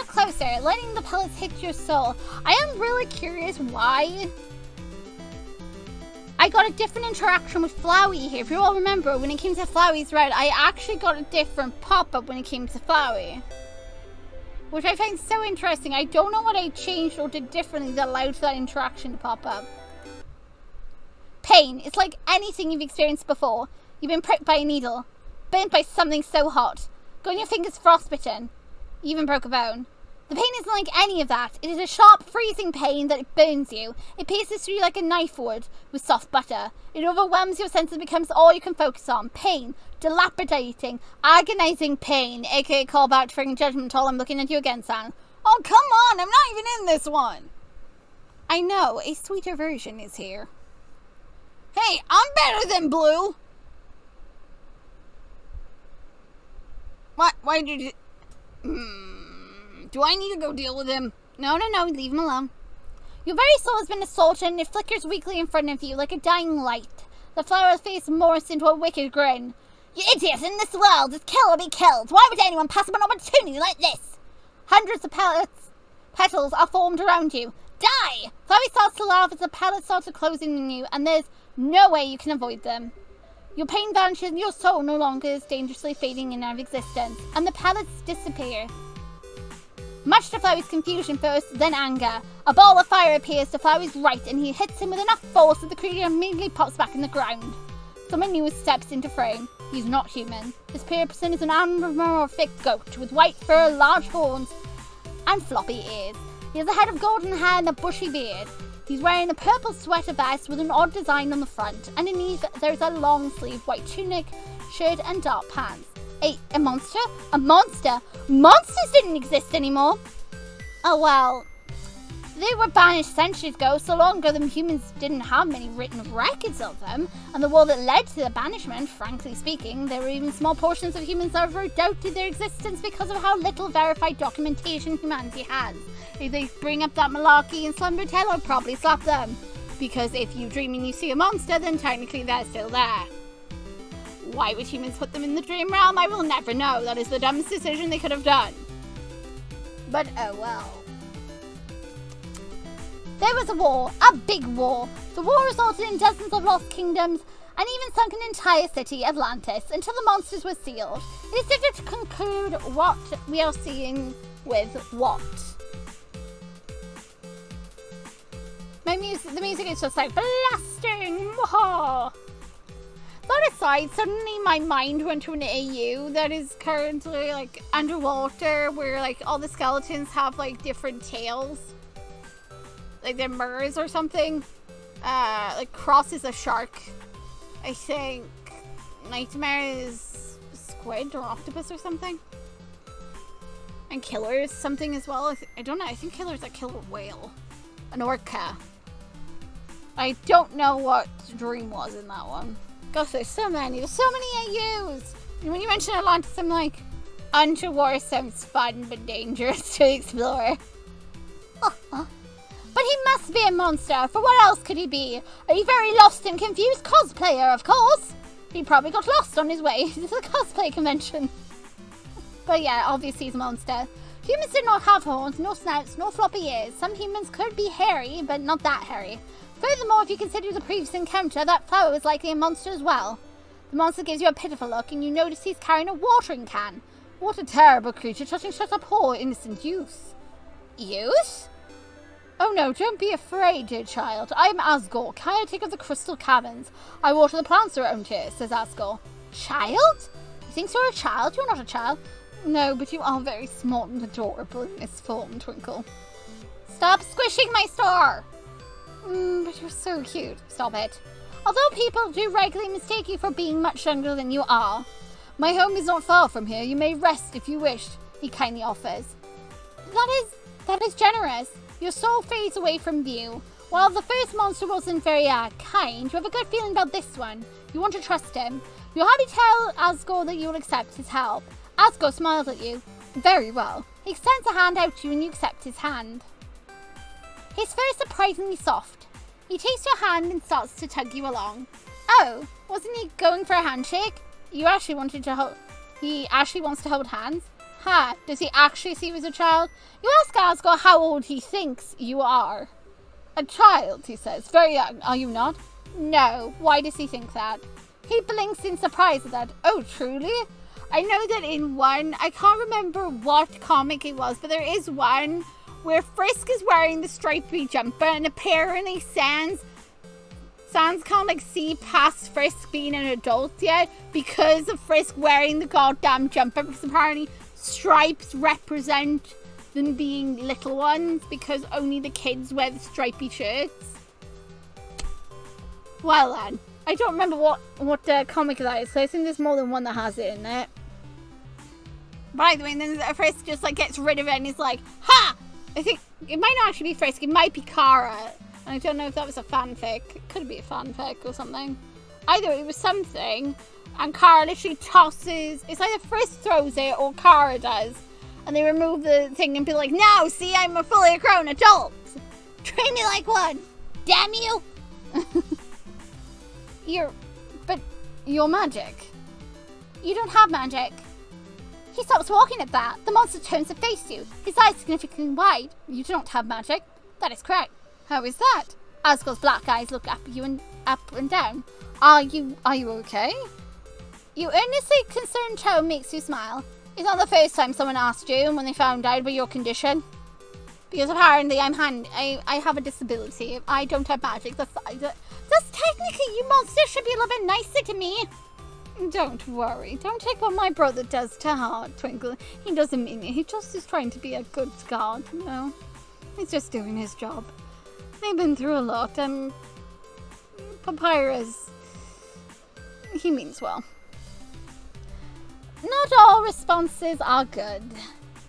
[SPEAKER 1] closer, letting the pellets hit your soul. I am really curious why I got a different interaction with Flowey here. If you all remember, when it came to Flowey's route, I actually got a different pop-up when it came to Flowey, which I find so interesting. I don't know what I changed or did differently that allowed for that interaction to pop up. Pain. It's like anything you've experienced before. You've been pricked by a needle, burnt by something so hot, got your fingers frostbitten, you even broke a bone. The pain isn't like any of that. It is a sharp, freezing pain that burns you. It pierces through you like a knife would with soft butter. It overwhelms your senses and becomes all you can focus on. Pain. Dilapidating, agonizing pain, aka callback to friggin' Judgment Hall. I'm looking at you again, Sam. Oh, come on, I'm not even in this one. I know, a sweeter version is here. Hey, I'm better than Blue. What? Why did you... Do I need to go deal with him? No, leave him alone. Your very soul has been assaulted and it flickers weakly in front of you like a dying light. The flower's face morphs into a wicked grin. You idiots, in this world, it's kill or be killed. Why would anyone pass up an opportunity like this? Hundreds of pellets Petals are formed around you. Die! Flowey starts to laugh as the pellets start to close in on you, and there's no way you can avoid them. Your pain vanishes and your soul no longer is dangerously fading in and out of existence, and the pellets disappear. Much to Flowey's confusion first, then anger. A ball of fire appears to Flowey's right, and he hits him with enough force that the creature immediately pops back in the ground. Someone new steps into frame. He's not human. This person is an anthropomorphic goat with white fur, large horns, and floppy ears. He has a head of golden hair and a bushy beard. He's wearing a purple sweater vest with an odd design on the front. Underneath, there's a long-sleeved white tunic, shirt, and dark pants. A monster? A monster? Monsters didn't exist anymore! Oh well. They were banished centuries ago, so long ago that humans didn't have many written records of them, and the war that led to the banishment, frankly speaking, there were even small portions of humans that ever doubted their existence because of how little verified documentation humanity has. If they bring up that malarkey in Slumbertale, I'll probably slap them. Because if you dream and you see a monster, then technically they're still there. Why would humans put them in the dream realm? I will never know. That is the dumbest decision they could have done. But oh well. There was a war, a big war. The war resulted in dozens of lost kingdoms and even sunk an entire city, Atlantis, until the monsters were sealed. It is difficult to conclude what we are seeing with what. The music is just like blasting. Whoa. That aside, suddenly my mind went to an AU that is currently like underwater, where like all the skeletons have like different tails. Like they're mirrors or something. Like Cross is a shark. I think Nightmare is squid or octopus or something. And Killer is something as well. I don't know. I think Killer's a killer whale. An orca. I don't know what dream was in that one. Gosh, there's so many. There's so many AUs. And when you mention Atlantis, I'm like, underwater sounds fun but dangerous to explore. But he must be a monster, for what else could he be? A very lost and confused cosplayer, of course. He probably got lost on his way to the cosplay convention. But yeah, obviously he's a monster. Humans did not have horns, no snouts, no floppy ears. Some humans could be hairy, but not that hairy. Furthermore, if you consider the previous encounter, that flower was likely a monster as well. The monster gives you a pitiful look, and you notice he's carrying a watering can. What a terrible creature, touching such a poor, innocent youth. Youth? Oh no, don't be afraid, dear child. I am Asgore, caretaker of the Crystal Caverns. I water the plants around here, says Asgore. Child? You think you're a child? You're not a child. No, but you are very small and adorable in this form, Twinkle. Stop squishing my star! But you're so cute. Stop it. Although people do regularly mistake you for being much younger than you are. My home is not far from here. You may rest if you wish, he kindly offers. That is generous. Your soul fades away from view. While the first monster wasn't very kind, you have a good feeling about this one. You want to trust him. You'll happy tell Asgore that you will accept his help. Asgore smiles at you. Very well. He extends a hand out to you and you accept his hand. His fur is surprisingly soft. He takes your hand and starts to tug you along. Oh, wasn't he going for a handshake? He actually wants to hold hands? Ha, does he actually see you as a child? You ask Asgore how old he thinks you are. A child, he says. Very young, are you not? No, why does he think that? He blinks in surprise at that. Oh, truly? I know that in one, I can't remember what comic it was, but there is one where Frisk is wearing the stripy jumper and apparently Sans can't like see past Frisk being an adult yet because of Frisk wearing the goddamn jumper, because apparently stripes represent them being little ones because only the kids wear the stripy shirts. Well then, I don't remember what comic that is, so I think there's more than one that has it in it. By the way, and then Frisk just like gets rid of it and he's like, ha! I think it might not actually be Frisk, it might be Chara. And I don't know if that was a fanfic. It could be a fanfic or something. Either way, it was something, and Chara literally tosses, it's either Frisk throws it or Chara does. And they remove the thing and be like, now, see, I'm a fully grown adult. Treat me like one. Damn you. You're magic. You don't have magic. He stops walking at that. The monster turns to face you. His eyes significantly wide. You don't have magic. That is correct. How is that? Asgore's black eyes look up you and up and down. Are you okay? Your earnestly concerned tone makes you smile. It's not the first time someone asked you when they found out about your condition. Because apparently I have a disability. I don't have magic. That's technically, you monster should be a little bit nicer to me. Don't worry. Don't take what my brother does to heart, Twinkle. He doesn't mean it. He just is trying to be a good guard, you know? He's just doing his job. They've been through a lot, and Papyrus, he means well. Not all responses are good.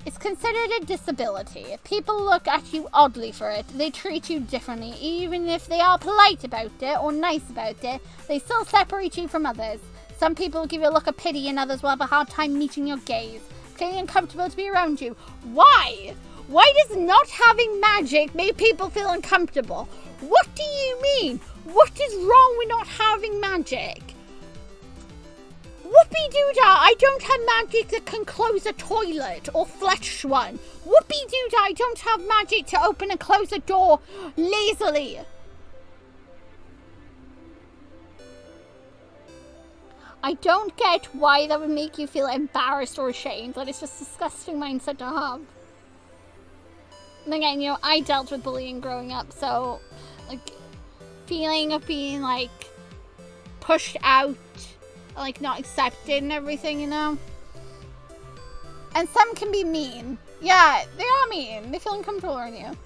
[SPEAKER 1] It's considered a disability. If people look at you oddly for it, they treat you differently. Even if they are polite about it or nice about it, they still separate you from others. Some people will give you a look of pity and others will have a hard time meeting your gaze. Feeling uncomfortable to be around you. Why? Why does not having magic make people feel uncomfortable? What do you mean? What is wrong with not having magic? Whoopie-doo-dah, I don't have magic that can close a toilet or flush one. Whoopie-doo-dah, I don't have magic to open and close a door lazily. I don't get why that would make you feel embarrassed or ashamed. That is just a disgusting mindset to have. And again, you know, I dealt with bullying growing up, so, like, feeling of being, like, pushed out, like, not accepted and everything, you know? And some can be mean. Yeah, they are mean. They feel uncomfortable around you.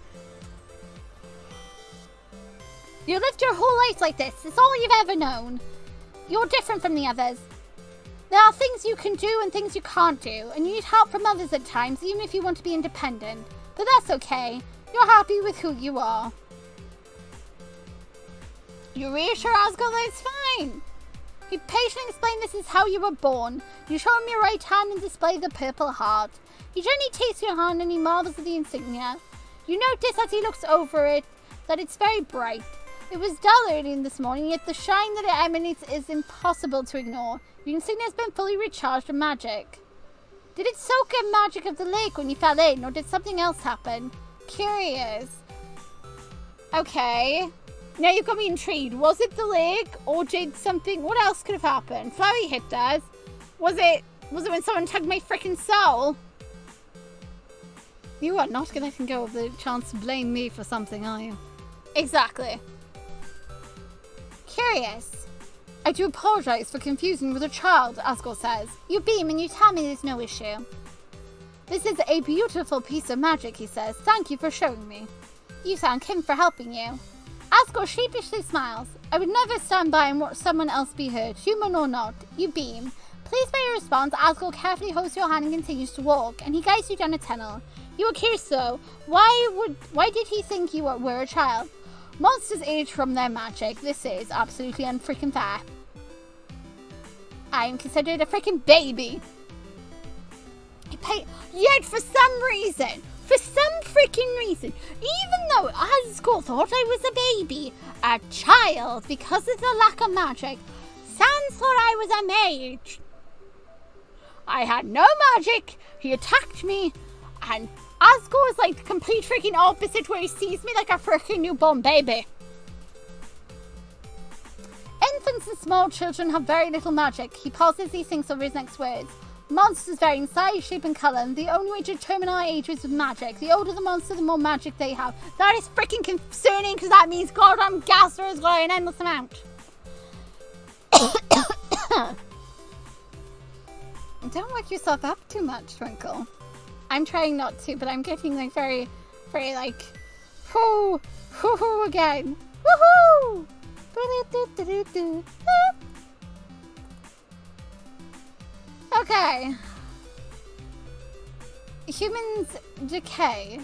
[SPEAKER 1] You lived your whole life like this. It's all you've ever known. You're different from the others. There are things you can do and things you can't do, and you need help from others at times, even if you want to be independent. But that's okay. You're happy with who you are. You reassure Asgore that it's fine. You patiently explain this is how you were born. You show him your right hand and display the purple heart. He gently takes your hand and he marvels at the insignia. You notice as he looks over it that it's very bright. It was dull early this morning, yet the shine that it emanates is impossible to ignore. Your insignia has been fully recharged with magic. Did it soak in magic of the lake when you fell in, or did something else happen? Curious. Okay. Now you've got me intrigued. Was it the lake, or did something... What else could have happened? Flurry hit us. Was it when someone tugged my freaking soul? You are not letting go of the chance to blame me for something, are you? Exactly. Curious. I do apologize for confusing with a child, Asgore says. You beam and you tell me there's no issue. This is a beautiful piece of magic, he says. Thank you for showing me. You thank him for helping you. Asgore sheepishly smiles. I would never stand by and watch someone else be hurt, human or not. You beam. Pleased by your response, Asgore carefully holds your hand and continues to walk, and he guides you down a tunnel. You are curious though. Why did he think you were a child? Monsters age from their magic. This is absolutely unfreaking fair. I am considered a freaking baby. Yet for some reason, even though Asgore thought I was a baby, a child, because of the lack of magic, Sans thought I was a mage. I had no magic, he attacked me, and Asgore is like the complete freaking opposite, where he sees me like a freaking newborn baby. Infants and small children have very little magic. He pauses, he thinks over his next words. Monsters vary in size, shape, and colour, and the only way to determine our age is with magic. The older the monster, the more magic they have. That is freaking concerning, because that means goddamn Gaster has got an endless amount. Don't work yourself up too much, Twinkle. I'm trying not to, but I'm getting like very, very like, whoo, whoo, again. Woohoo! Okay. Humans decay.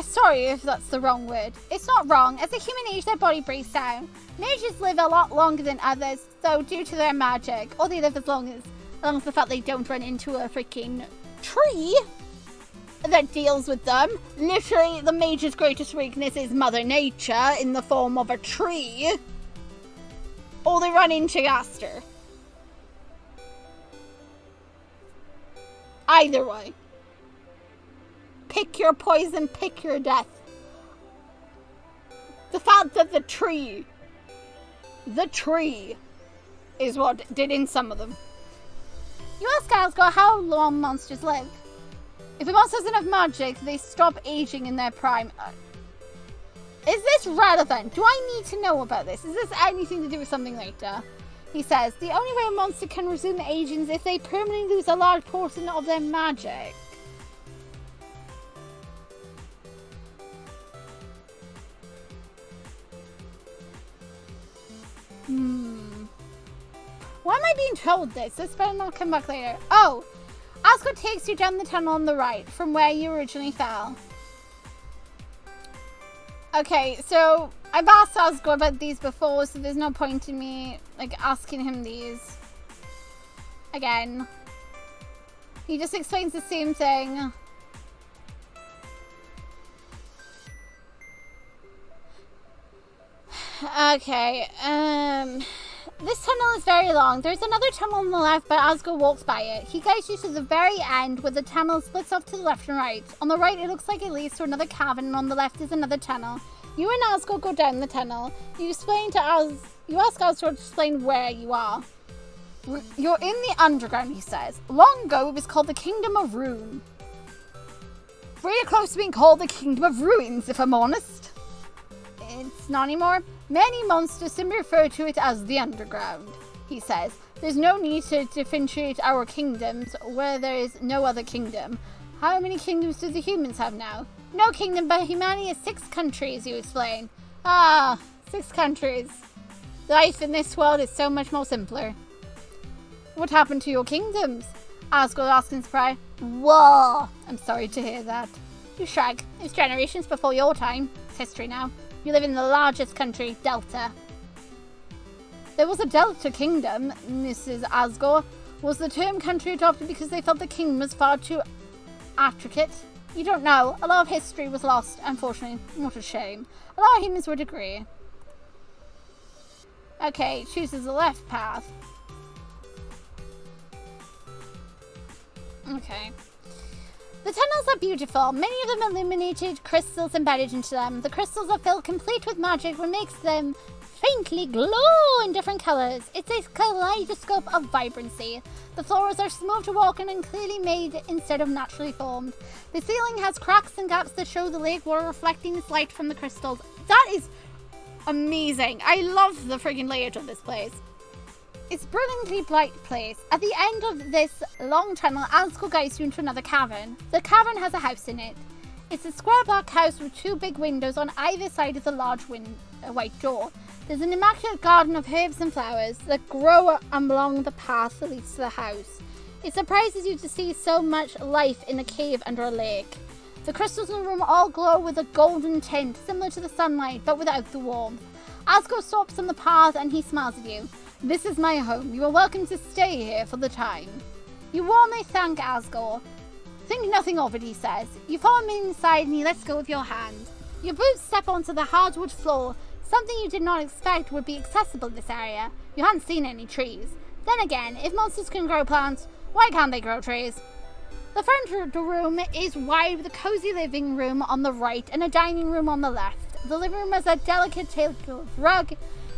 [SPEAKER 1] Sorry if that's the wrong word. It's not wrong. As a human age, their body breaks down. Mages live a lot longer than others, so due to their magic, or they live as long as the fact they don't run into a freaking tree that deals with them. Literally, the mage's greatest weakness is Mother Nature in the form of a tree. Or they run into Gaster. Either way. Pick your poison, pick your death. The fact that the tree is what did in some of them. You ask Asgore how long monsters live. If a monster has enough magic, they stop aging in their prime. Is this relevant? Do I need to know about this? Is this anything to do with something later? He says, the only way a monster can resume aging is if they permanently lose a large portion of their magic. Why am I being told this? This better not come back later. Oh, Asgore takes you down the tunnel on the right from where you originally fell. Okay, so I've asked Asgore about these before, so there's no point in me like asking him these again. He just explains the same thing. Okay, this tunnel is very long. There's another tunnel on the left, but Asgore walks by it. He guides you to the very end where the tunnel splits off to the left and right. On the right, it looks like it leads to another cavern, and on the left is another tunnel. You and Asgore go down the tunnel. You ask Asgore to explain where you are. You're in the underground, he says. Long ago, it was called the Kingdom of Ruin. Really close to being called the Kingdom of Ruins, if I'm honest. It's not anymore. Many monsters simply refer to it as the underground, he says. There's no need to differentiate our kingdoms where there is no other kingdom. How many kingdoms do the humans have now? No kingdom, but humanity has 6 countries, you explain. Ah, 6 countries. Life in this world is so much more simpler. What happened to your kingdoms? Asgore asks in surprise. Whoa, I'm sorry to hear that. You shrug. It's generations before your time. It's history now. You live in the largest country, Delta. There was a Delta kingdom, Mrs. Asgore. Was the term country adopted because they felt the kingdom was far too intricate? You don't know. A lot of history was lost, unfortunately. What a shame. A lot of humans would agree. Okay, chooses the left path. Okay. The tunnels are beautiful. Many of them illuminated, crystals embedded into them. The crystals are filled complete with magic, what makes them faintly glow in different colors. It's a kaleidoscope of vibrancy. The floors are smooth to walk on and clearly made instead of naturally formed. The ceiling has cracks and gaps that show the lake water reflecting its light from the crystals. That is amazing. I love the friggin' layout of this place. It's a brilliantly bright place. At the end of this long tunnel, Asgore guides you into another cavern. The cavern has a house in it. It's a square black house with 2 big windows on either side of the large white door. There's an immaculate garden of herbs and flowers that grow along the path that leads to the house. It surprises you to see so much life in a cave under a lake. The crystals in the room all glow with a golden tint, similar to the sunlight, but without the warmth. Asgore stops on the path and he smiles at you. This is my home. You are welcome to stay here for the time. You warmly thank Asgore. Think nothing of it, he says. You follow him inside and he lets go of your hand. Your boots step onto the hardwood floor, something you did not expect would be accessible in this area. You hadn't seen any trees. Then again, if monsters can grow plants, why can't they grow trees? The front of the room is wide with a cozy living room on the right and a dining room on the left. The living room has a delicate tablecloth rug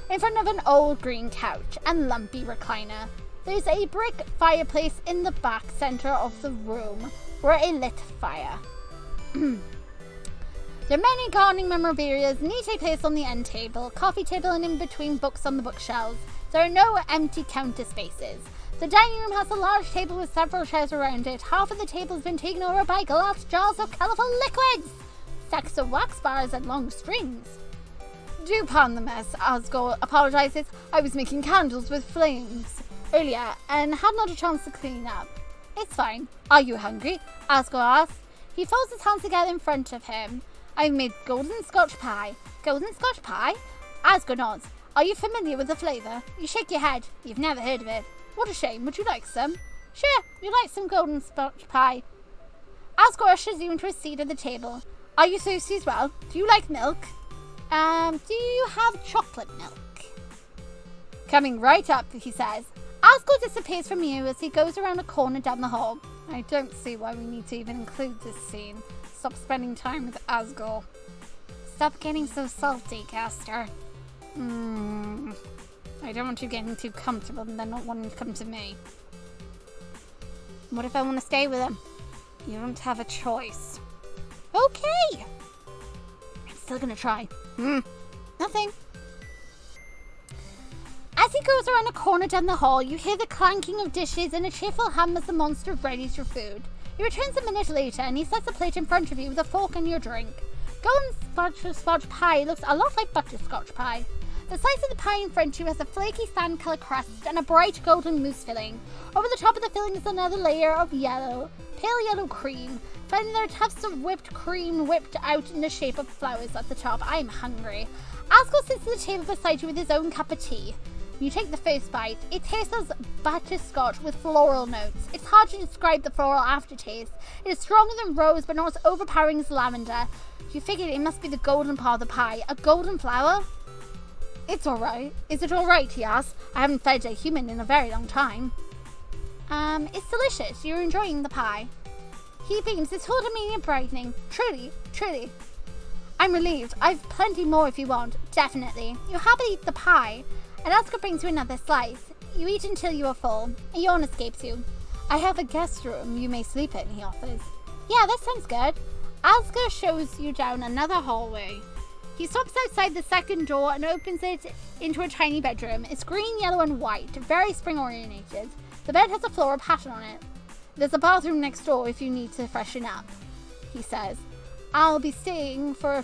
[SPEAKER 1] in front of an old green couch and lumpy recliner. There's a brick fireplace in the back center of the room where a lit fire. There are many gardening memorabilia neatly placed on the end table, coffee table, and in between books on the bookshelves. There are no empty counter spaces. The dining room has a large table with several chairs around it. Half of the table has been taken over by glass jars of colourful liquids, stacks of wax bars and long strings. Do pardon the mess, Asgore apologizes. I was making candles with flames earlier and had not a chance to clean up. It's fine. Are you hungry? Asgore asks. He folds his hands together in front of him. I've made golden Scotch pie. Golden Scotch pie? Asgore nods. Are you familiar with the flavour? You shake your head. You've never heard of it. What a shame. Would you like some? Sure, you'd like some golden Scotch pie. Asgore ushers you into a seat at the table. Are you thirsty as well? Do you like milk? Do you have chocolate milk? Coming right up, he says. Asgore disappears from you as he goes around a corner down the hall. I don't see why we need to even include this scene. Stop spending time with Asgore. Stop getting so salty, Gaster. I don't want you getting too comfortable and then not wanting to come to me. What if I want to stay with him? You don't have a choice. Okay! I'm still gonna try. Nothing. As he goes around a corner down the hall, you hear the clanking of dishes and a cheerful hum as the monster readies your food. He returns a minute later and he sets a plate in front of you with a fork and your drink. Golden butterscotch pie looks a lot like butterscotch pie. The slice of the pie in front of you has a flaky sand colour crust and a bright golden mousse filling. Over the top of the filling is another layer of pale yellow cream. Finally, there are tufts of whipped cream whipped out in the shape of flowers at the top. I am hungry. Asgore sits at the table beside you with his own cup of tea. You take the first bite. It tastes as butterscotch with floral notes. It's hard to describe the floral aftertaste. It is stronger than rose, but not as overpowering as lavender. You figured it must be the golden part of the pie. A golden flower? It's alright. Is it alright, he asks. I haven't fed a human in a very long time. It's delicious. You're enjoying the pie. He beams, his whole demeanor brightening. Truly, truly. I'm relieved. I've plenty more if you want. Definitely. You happily eat the pie, and Asgore brings you another slice. You eat until you are full. A yawn escapes you. I have a guest room you may sleep in, he offers. Yeah, that sounds good. Asgore shows you down another hallway. He stops outside the second door and opens it into a tiny bedroom. It's green, yellow, and white, very spring-orientated. The bed has a floral pattern on it. There's a bathroom next door if you need to freshen up, he says. I'll be staying up for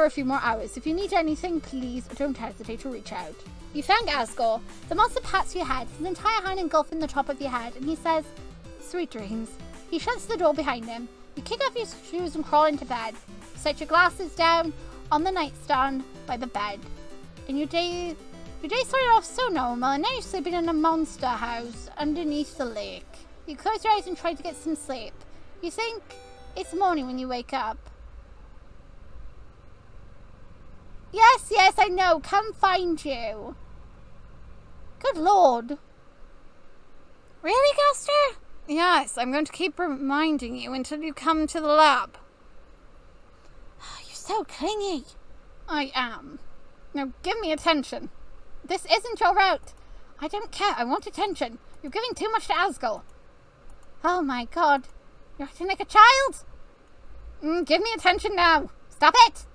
[SPEAKER 1] a few more hours. If you need anything, please don't hesitate to reach out. You thank Asgore. The monster pats your head, his entire hand engulfing the top of your head, and he says, sweet dreams. He shuts the door behind him. You kick off your shoes and crawl into bed. Set your glasses down on the nightstand by the bed. And your day started off so normal, and now you're sleeping in a monster house underneath the lake. You close your eyes and try to get some sleep. You think it's morning when you wake up. Yes, I know. Come find you. Good lord. Really, Gaster? Yes, I'm going to keep reminding you until you come to the lab. You're so clingy. I am. Now give me attention. This isn't your route. I don't care. I want attention. You're giving too much to Asgore. Oh my god. You're acting like a child. Give me attention now. Stop it.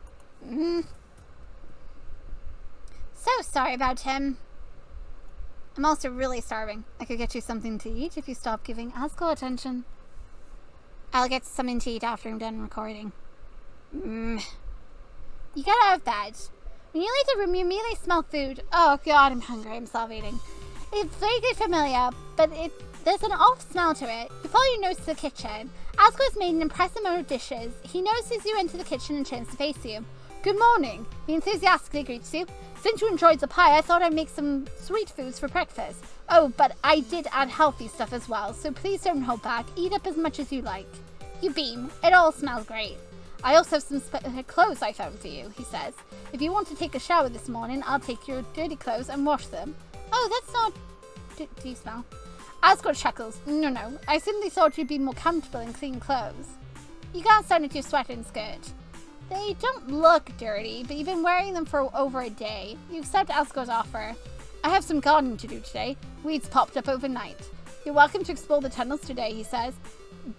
[SPEAKER 1] So sorry about him. I'm also really starving. I could get you something to eat if you stop giving Asgore attention. I'll get something to eat after I'm done recording. You get out of bed. When you leave the room, you immediately smell food. Oh god, I'm hungry. I'm salivating. It's vaguely familiar, but there's an off smell to it. You follow your nose to the kitchen. Asgore's made an impressive amount of dishes. He notices you enter the kitchen and turns to face you. Good morning. He enthusiastically greets you. Since you enjoyed the pie, I thought I'd make some sweet foods for breakfast. Oh, but I did add healthy stuff as well, so please don't hold back. Eat up as much as you like. You beam. It all smells great. I also have some clothes I found for you, he says. If you want to take a shower this morning, I'll take your dirty clothes and wash them. Oh, that's not... Do you smell? Asgore chuckles. No. I simply thought you'd be more comfortable in clean clothes. You glance down at your sweater and skirt. They don't look dirty, but you've been wearing them for over a day. You accept Asgore's offer. I have some gardening to do today. Weeds popped up overnight. You're welcome to explore the tunnels today, he says.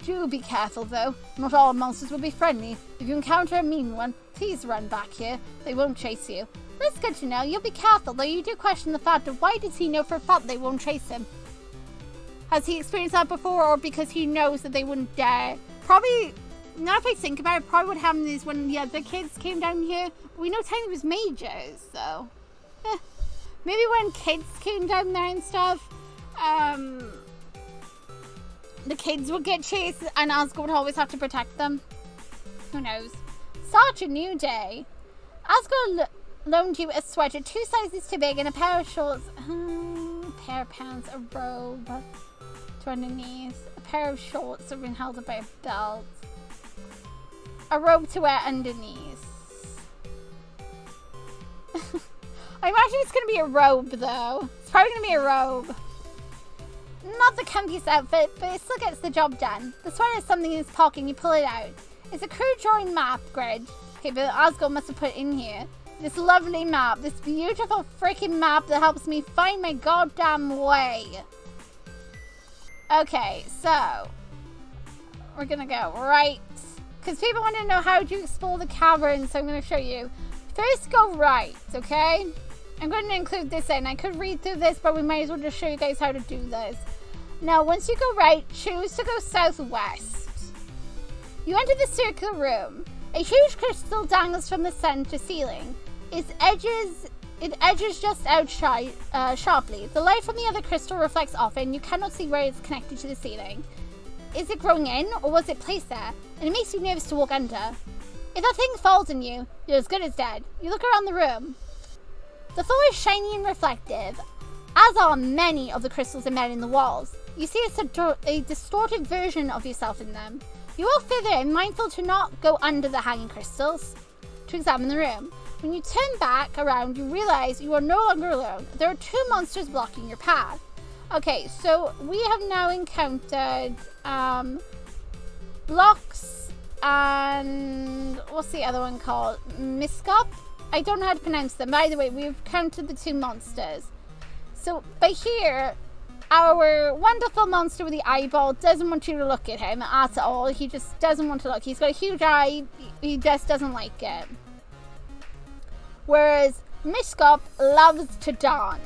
[SPEAKER 1] Do be careful, though. Not all monsters will be friendly. If you encounter a mean one, please run back here. They won't chase you. That's good to know. You'll be careful, though you do question the fact of why does he know for a fact they won't chase him? Has he experienced that before, or because he knows that they wouldn't dare? Probably... Now if I think about it, probably what happened is when the other kids came down here, we know technically it was mages, so... Maybe when kids came down there and stuff, the kids would get chased and Asgore would always have to protect them. Who knows? Such a new day. Asgore loaned you a sweater 2 sizes too big and a pair of shorts, a pair of pants, a robe to underneath, a pair of shorts that have been held up by a belt. A robe to wear underneath. I imagine it's going to be a robe, though. It's probably going to be a robe. Not the comfiest outfit, but it still gets the job done. The sweater has something in his pocket and you pull it out. It's a crude drawing map grid. Okay, but Osgold must have put it in here. This lovely map. This beautiful freaking map that helps me find my goddamn way. Okay, so we're gonna go right. Because people want to know how to explore the cavern, so I'm going to show you. First, go right, okay? I'm going to include this in. I could read through this, but we might as well just show you guys how to do this. Now, once you go right, choose to go southwest. You enter the circular room. A huge crystal dangles from the center ceiling. It edges just out sharply. The light from the other crystal reflects off it, and you cannot see where it's connected to the ceiling. Is it growing in, or was it placed there? And it makes you nervous to walk under. If that thing falls on you, you're as good as dead. You look around the room. The floor is shiny and reflective, as are many of the crystals embedded in the walls. You see a distorted version of yourself in them. You walk further in, mindful to not go under the hanging crystals, to examine the room. When you turn back around, you realize you are no longer alone. There are two monsters blocking your path. Okay, so we have now encountered Blocks and what's the other one called? Miskop? I don't know how to pronounce them. By the way, we've counted the two monsters. So by here, our wonderful monster with the eyeball doesn't want you to look at him at all. He just doesn't want to look. He's got a huge eye. He just doesn't like it. Whereas Miskop loves to dance.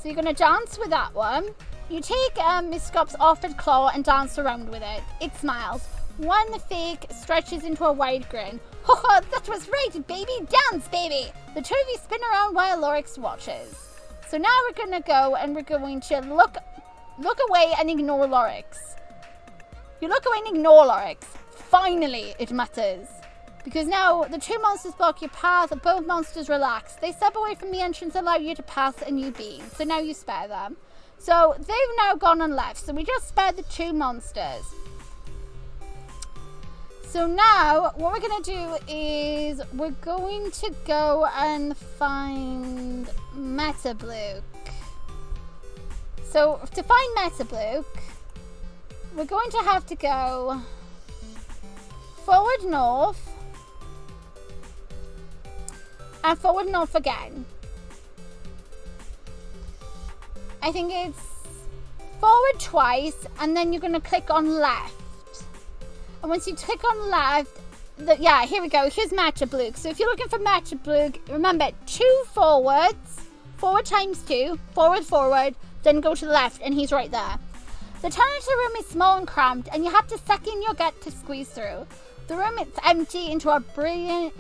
[SPEAKER 1] So you're going to dance with that one. You take Miskop's offered claw and dance around with it. It smiles. One fake stretches into a wide grin. Haha, that was right, baby. Dance, baby. The two of you spin around while Lorix watches. So now we're going to go and we're going to look away and ignore Lorix. You look away and ignore Lorix. Finally, it matters. Because now the two monsters block your path. Both monsters relax. They step away from the entrance, allow you to pass a new beam. So now you spare them. So they've now gone and left. So we just spared the two monsters. So now what we're going to do is we're going to go and find Metabluke. So to find Metabluke, we're going to have to go forward north and forward north again. I think it's forward twice and then you're going to click on left. And once you click on left, yeah, here we go. Here's Metabluke. So if you're looking for Metabluke, remember 2 forwards, forward times 2, forward, then go to the left and he's right there. The tunnel to the room is small and cramped and you have to suck in your gut to squeeze through. The room is empty into a brilliant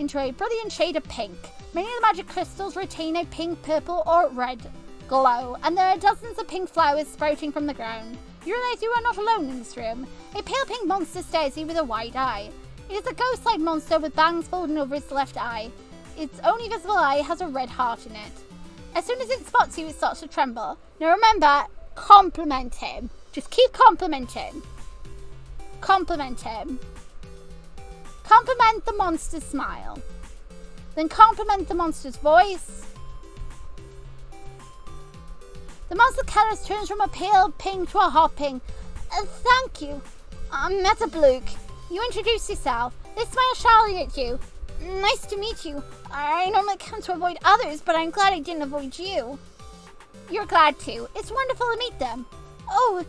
[SPEAKER 1] shade of pink. Many of the magic crystals retain a pink, purple or red glow, and there are dozens of pink flowers sprouting from the ground. You realize you are not alone in this room. A pale pink monster stares you with a wide eye. It is a ghost-like monster with bangs folding over its left eye. Its only visible eye has a red heart in it. As soon as it spots you, it starts to tremble. Now remember, compliment him. Just keep complimenting. Compliment him. Compliment the monster's smile. Then compliment the monster's voice. The monster colors turns from a pale pink to a hot pink. Thank you. I'm Metabluke. You introduce yourself. They smile shyly at you. Nice to meet you. I normally come to avoid others, but I'm glad I didn't avoid you. You're glad too. It's wonderful to meet them. Oh,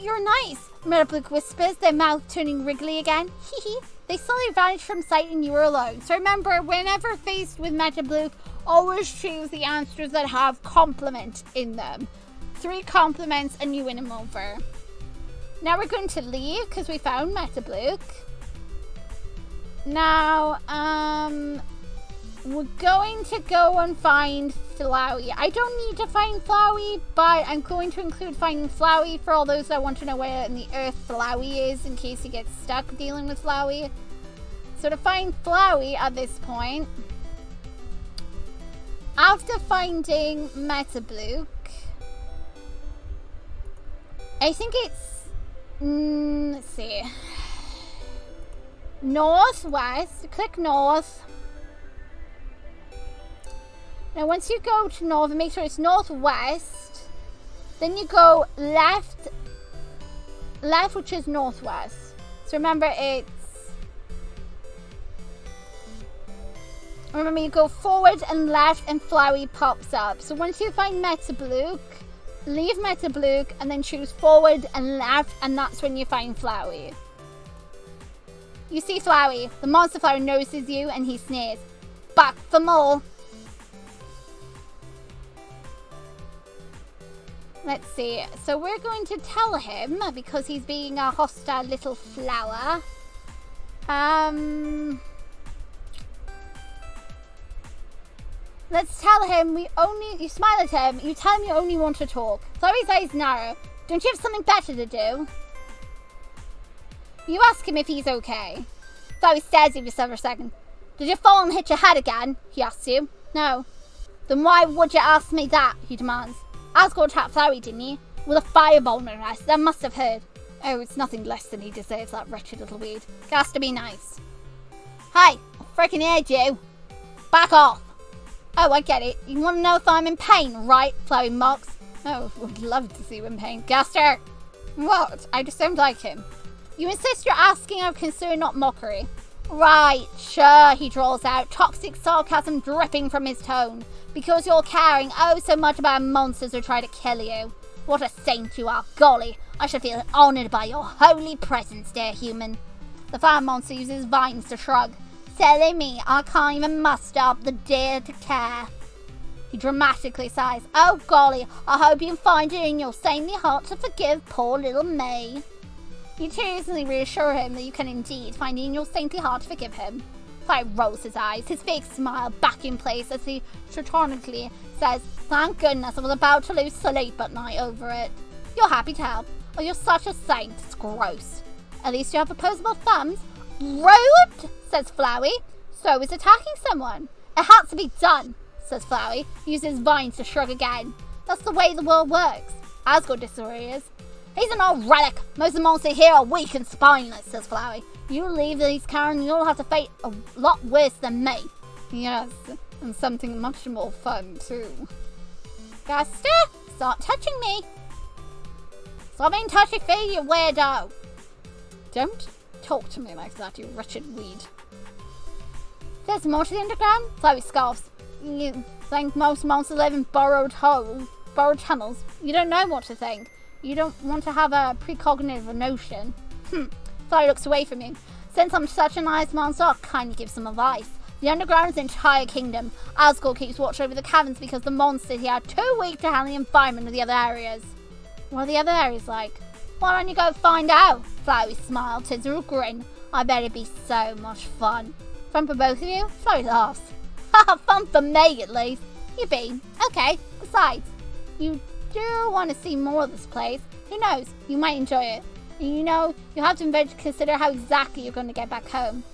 [SPEAKER 1] you're nice, Metabluke whispers, their mouth turning wriggly again. Hee. They slowly vanish from sight and you are alone. So remember, whenever faced with Metabluke, always choose the answers that have compliment in them. 3 compliments and you win him over. Now we're going to leave because we found Metabluke. Now, we're going to go and find Flowey. I don't need to find Flowey, but I'm going to include finding Flowey for all those that want to know where in the earth Flowey is in case he gets stuck dealing with Flowey. So to find Flowey at this point, after finding Metabluke, I think it's, let's see, northwest, click north. Now once you go to north, make sure it's northwest, Then you go left, which is northwest. So remember you go forward and left and Flowey pops up. So once you find Metabluke, leave Metabluke and then choose forward and left, and that's when you find Flowey. You see Flowey. The monster flower notices you and he sneers. Back for more. Let's see. So we're going to tell him, because he's being a hostile little flower. Let's tell him you smile at him, you tell him you only want to talk. Flowey's eyes narrow. Don't you have something better to do? You ask him if he's okay. Flowey stares at you for a second. Did you fall and hit your head again? He asks you. No. Then why would you ask me that? He demands. Asgore attacked Flowey, didn't he? With a fireball in her eyes. That must have hurt. Oh, it's nothing less than he deserves, that wretched little weed. Gaster, be nice. Hey, I freaking heard you. Back off. Oh, I get it. You want to know if I'm in pain, right? Flowey mocks. Oh, would love to see you in pain. Gaster! What? I just don't like him. You insist you're asking out of concern, not mockery. Right, sure, he drawls out, toxic sarcasm dripping from his tone. Because you're caring oh so much about monsters who try to kill you. What a saint you are, golly. I should feel honoured by your holy presence, dear human. The fire monster uses vines to shrug. Silly me, I can't even muster up the dare to care. He dramatically sighs. Oh golly, I hope you can find it in your saintly heart to forgive poor little me. You tearfully reassure him that you can indeed find it in your saintly heart to forgive him. Fire rolls his eyes, his fake smile back in place as he sardonically says, thank goodness I was about to lose sleep at night over it. You're happy to help. Oh, you're such a saint, it's gross. At least you have opposable thumbs. Rude, says Flowey. So is attacking someone. It had to be done, says Flowey. Uses vines to shrug again. That's the way the world works. Asgore disagrees. He's an old relic. Most of the monsters here are weak and spineless, says Flowey. You leave these Karen and you'll have to fight a lot worse than me. Yes, and something much more fun too. Gaster, stop touching me. Stop being touchy-feely, you weirdo. Don't talk to me like that, you wretched weed. There's more to the underground? Flowey scoffs. You think most monsters live in burrowed tunnels? You don't know what to think. You don't want to have a precognitive notion. Flowey looks away from you. Since I'm such a nice monster, I'll kindly give some advice. The underground is the entire kingdom. Asgore keeps watch over the caverns because the monsters here are too weak to handle the environment of the other areas. What are the other areas like? Why don't you go find out? Flowey smiled, turns to a grin. I bet it'd be so much fun. Fun for both of you? Flowey laughs. Haha, fun for me at least. You be. Okay, besides, you do want to see more of this place. Who knows, you might enjoy it. And you know, you have to consider how exactly you're going to get back home.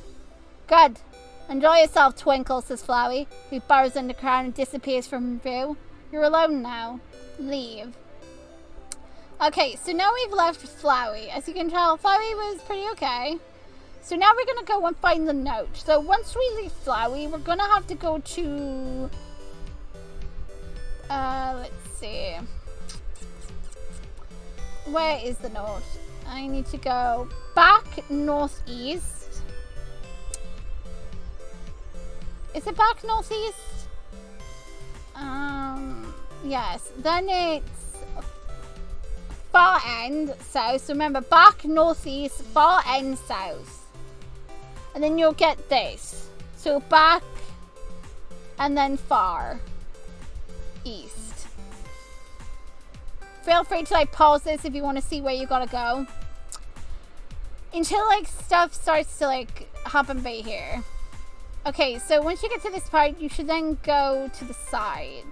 [SPEAKER 1] Good. Enjoy yourself, Twinkle, says Flowey, who burrows underground and disappears from view. You're alone now. Leave. Okay, so now we've left Flowey. As you can tell, Flowey was pretty okay. So now we're going to go and find the note. So once we leave Flowey, we're going to have to go to... let's see. Where is the note? I need to go back northeast. Is it back northeast? Yes. Then it's far end south. So remember, back northeast, far end south. And then you'll get this. So back and then far east. Feel free to like pause this if you want to see where you gotta go. Until like stuff starts to like happen right here. Okay, so once you get to this part, you should then go to the side.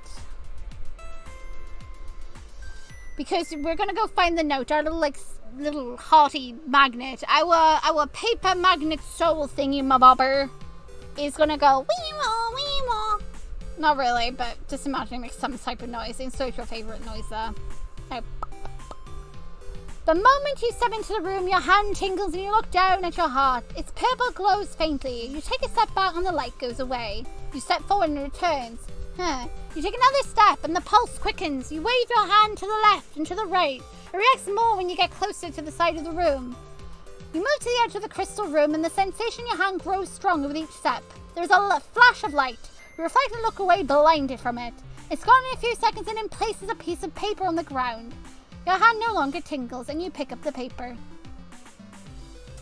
[SPEAKER 1] Because we're gonna go find the note, our little hearty magnet. Our paper magnet soul thingy mabobber is gonna go wee-wah, wee-wah. Not really, but just imagine it makes some type of noise. And so it's your favorite noise there. Oh. The moment you step into the room, your hand tingles and you look down at your heart. Its purple glows faintly. You take a step back and the light goes away. You step forward and it returns. You take another step and the pulse quickens. You wave your hand to the left and to the right. It reacts more when you get closer to the side of the room. You move to the edge of the crystal room and the sensation in your hand grows stronger with each step. There's a flash of light. You reflect and look away, blinded from it. It's gone in a few seconds and it places a piece of paper on the ground. Your hand no longer tingles and you pick up the paper.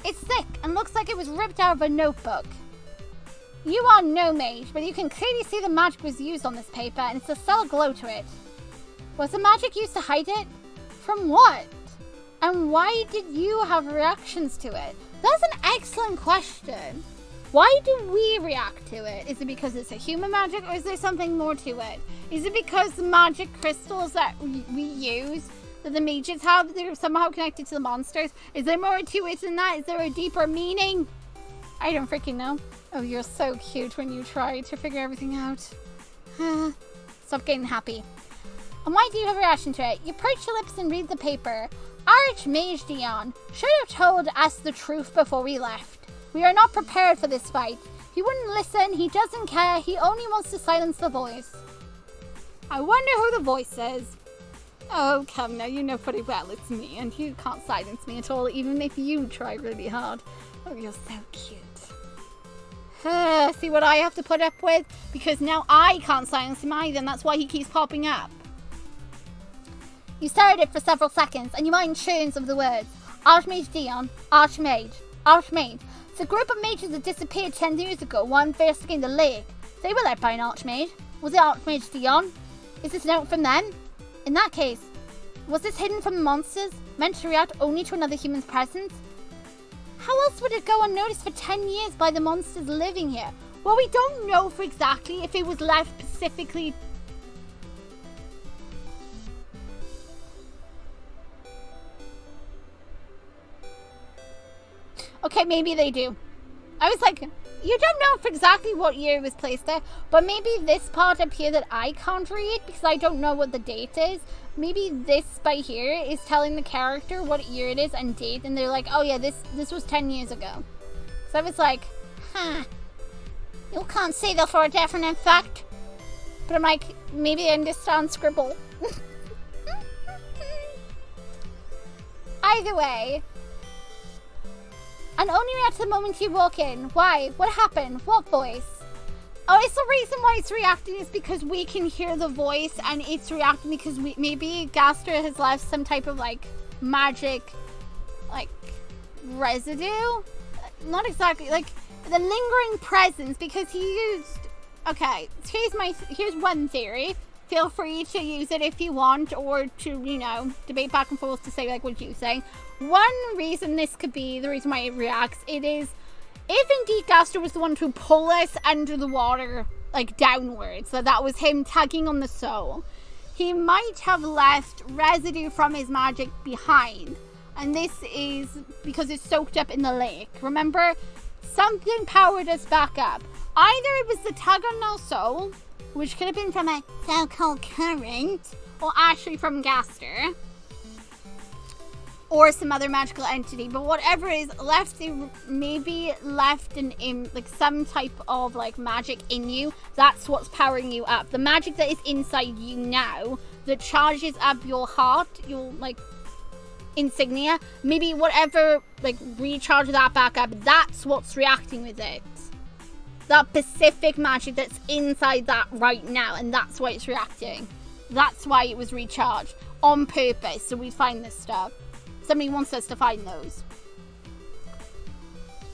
[SPEAKER 1] It's thick and looks like it was ripped out of a notebook. You are no mage, but you can clearly see the magic was used on this paper and it's a subtle glow to it. Was the magic used to hide it? From what? And why did you have reactions to it? That's an excellent question. Why do we react to it? Is it because it's a human magic or is there something more to it? Is it because the magic crystals that we use, that the mages have, they're somehow connected to the monsters? Is there more to it than that? Is there a deeper meaning? I don't freaking know. Oh, you're so cute when you try to figure everything out. Stop getting happy. And why do you have a reaction to it? You approach your lips and read the paper. Archmage Dion should have told us the truth before we left. We are not prepared for this fight. He wouldn't listen, he doesn't care, he only wants to silence the voice. I wonder who the voice is. Oh, come now, you know pretty well it's me, and you can't silence me at all, even if you try really hard. Oh, you're so cute. See what I have to put up with? Because now I can't silence him either, and that's why he keeps popping up. You stare at it for several seconds, and your mind churns of the words. Archmage Dion, Archmage, Archmage. It's a group of mages that disappeared 10 years ago while investigating the lake. They were led by an Archmage. Was it Archmage Dion? Is this note from them? In that case, was this hidden from the monsters, meant to react only to another human's presence? How else would it go unnoticed for 10 years by the monsters living here? Well, we don't know for exactly if it was left specifically. Okay, maybe they do. I was like, you don't know for exactly what year it was placed there, but maybe this part up here that I can't read because I don't know what the date is. Maybe this by here is telling the character what year it is and date, and they're like, oh yeah, this was 10 years ago. So I was like, you can't say that for a definite fact. But I'm like, maybe I understand scribble. Either way. And only react the moment you walk in. Why? What happened? What voice? Oh, it's the reason why it's reacting is because we can hear the voice and it's reacting because maybe Gaster has left some type of like magic like residue. Not exactly like the lingering presence because he used. Okay, here's one theory. Feel free to use it if you want or to, debate back and forth to say like what you say. One reason this could be the reason why it reacts, it is if indeed Gaster was the one to pull us under the water, like downwards, so that was him tugging on the soul, he might have left residue from his magic behind. And this is because it's soaked up in the lake. Remember, something powered us back up. Either it was the tug on our soul, which could have been from a so-called current, or actually from Gaster, or some other magical entity. But whatever is left, maybe left like some type of like magic in you. That's what's powering you up. The magic that is inside you now that charges up your heart, your like insignia. Maybe whatever like recharge that back up. That's what's reacting with it. That specific magic that's inside that right now, and that's why it's reacting. That's why it was recharged on purpose, so we find this stuff. Somebody wants us to find those.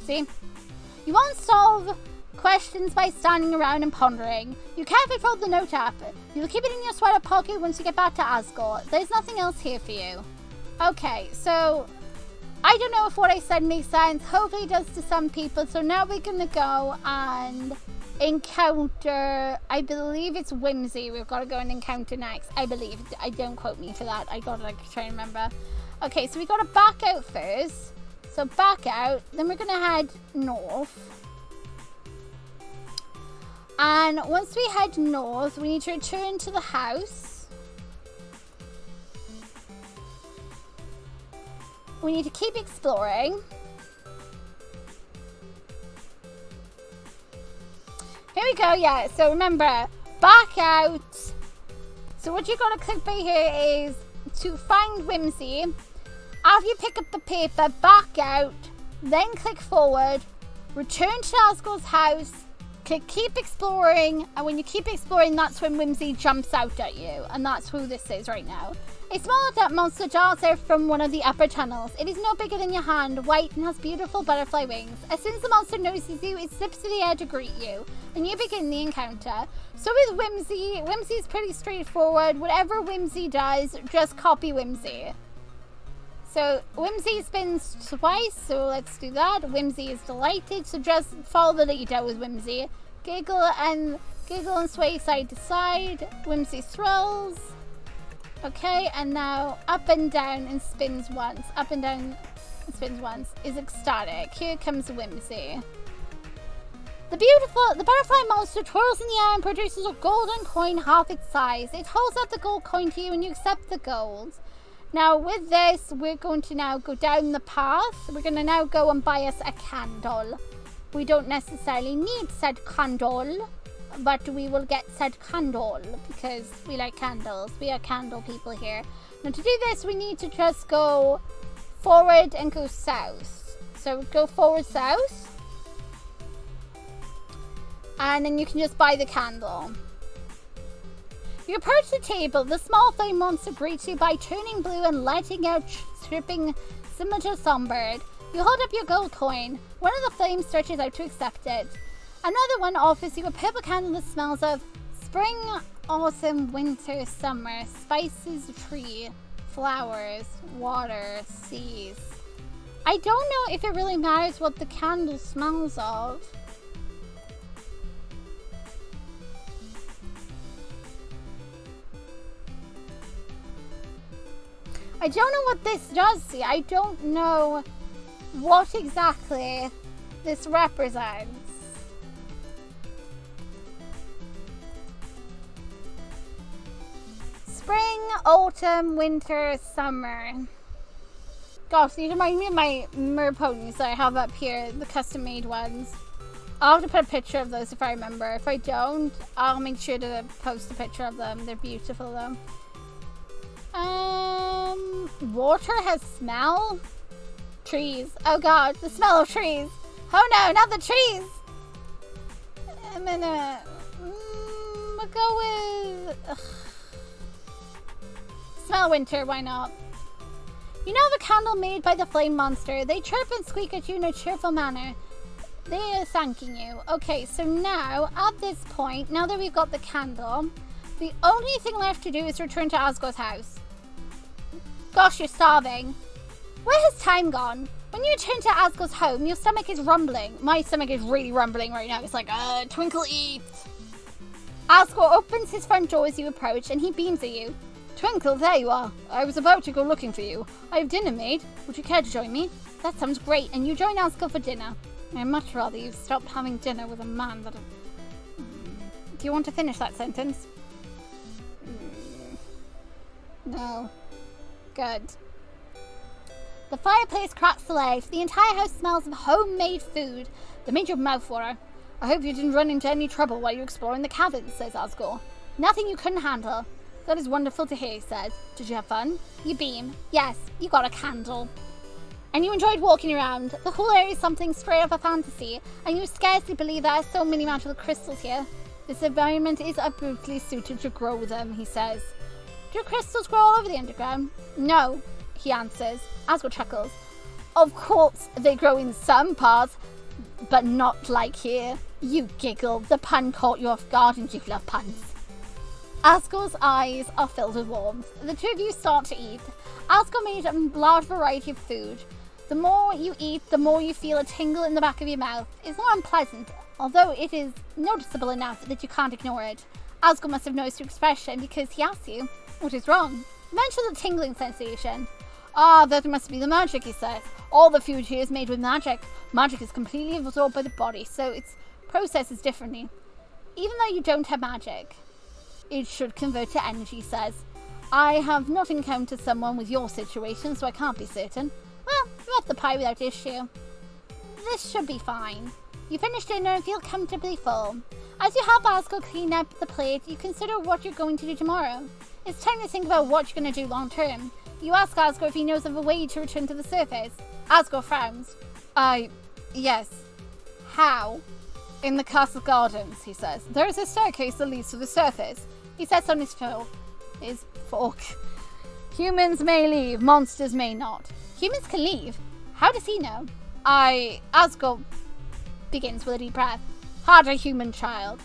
[SPEAKER 1] See? You won't solve questions by standing around and pondering. You carefully fold the note up. You'll keep it in your sweater pocket once you get back to Asgore. There's nothing else here for you. Okay, so I don't know if what I said makes sense. Hopefully it does to some people. So now we're going to go and encounter, I believe it's Whimsy. We've got to go and encounter next. I believe. I don't quote me for that. I got to try and remember. Okay, so we got to back out first. So back out. Then we're going to head north. And once we head north, we need to return to the house. We need to keep exploring. Here we go, yeah. So remember, back out. So what you're going to click by here is to find Whimsy. After you pick up the paper, back out, then click forward, return to Asgo's house, click keep exploring, and when you keep exploring, that's when Whimsy jumps out at you, and that's who this is right now. A small monster darts out from one of the upper tunnels. It is no bigger than your hand, white, and has beautiful butterfly wings. As soon as the monster notices you, it slips to the air to greet you, and you begin the encounter. So with Whimsy, Whimsy is pretty straightforward. Whatever Whimsy does, just copy Whimsy. So Whimsy spins twice, so let's do that. Whimsy is delighted, so just follow the leader with Whimsy. Giggle and sway side to side. Whimsy thrills. Okay, and now up and down and spins once. Up and down and spins once is ecstatic. Here comes Whimsy. The butterfly monster twirls in the air and produces a golden coin half its size. It holds out the gold coin to you and you accept the gold. Now with this, we're going to now go down the path. We're going to now go and buy us a candle. We don't necessarily need said candle, but we will get said candle because we like candles. We are candle people here. Now to do this, we need to just go forward and go south. So go forward south. And then you can just buy the candle. You approach the table. The small flame monster greets you by turning blue and letting out chirping similar to a songbird. You hold up your gold coin. One of the flames stretches out to accept it. Another one offers you a purple candle that smells of spring, autumn, winter, summer, spices, tree, flowers, water, seas. I don't know if it really matters what the candle smells of. I don't know what this does. See, I don't know what exactly this represents. Spring, autumn, winter, summer. Gosh, these remind me of my mer ponies that I have up here, the custom made ones. I'll have to put a picture of those if I remember. If I don't, I'll make sure to post a picture of them. They're beautiful though. Water has smell? Trees. Oh god, the smell of trees. Oh no, not the trees! I'm gonna... I'll go with... Ugh. Smell winter, why not? You know the candle made by the flame monster. They chirp and squeak at you in a cheerful manner. They are thanking you. Okay, so now, at this point, now that we've got the candle, the only thing left to do is return to Asgo's house. Gosh, you're starving. Where has time gone? When you return to Asgo's home, your stomach is rumbling. My stomach is really rumbling right now. It's like, Twinkle eat. Asgo opens his front door as you approach, and he beams at you. Twinkle, there you are. I was about to go looking for you. I have dinner made. Would you care to join me? That sounds great, and you join Asgo for dinner. I'd much rather you stopped having dinner with a man that... Do you want to finish that sentence? No. Good. The fireplace cracks to life. The entire house smells of homemade food that made your mouth water. I hope you didn't run into any trouble while you were exploring the caverns, says Asgo. Nothing you couldn't handle. That is wonderful to hear, he says. Did you have fun? You beam. Yes, you got a candle. And you enjoyed walking around. The whole area is something straight up a fantasy, and you scarcely believe there are so many magical crystals here. This environment is appropriately suited to grow them, he says. Do crystals grow all over the underground? No, he answers. Asgo chuckles. Of course, they grow in some parts, but not like here. You giggle. The pun caught you off guard, and you love puns. Asgo's eyes are filled with warmth. The two of you start to eat. Asgo made a large variety of food. The more you eat, the more you feel a tingle in the back of your mouth. It's not unpleasant, although it is noticeable enough that you can't ignore it. Asgo must have noticed your expression because he asks you, what is wrong? Mention the tingling sensation. Ah, that must be the magic, he says. All the food here is made with magic. Magic is completely absorbed by the body, so its process is differently. Even though you don't have magic, it should convert to energy, he says. I have not encountered someone with your situation, so I can't be certain. Well, you have the pie without issue. This should be fine. You finish dinner and feel comfortably full. As you help Asgore clean up the plate, you consider what you're going to do tomorrow. It's time to think about what you're going to do long term. You ask Asgore if he knows of a way to return to the surface. Asgore frowns. Yes. How? In the castle gardens, he says. There is a staircase that leads to the surface. He sets on his fork. Humans may leave, monsters may not. Humans can leave? How does he know? Asgore begins with a deep breath. Had a human child.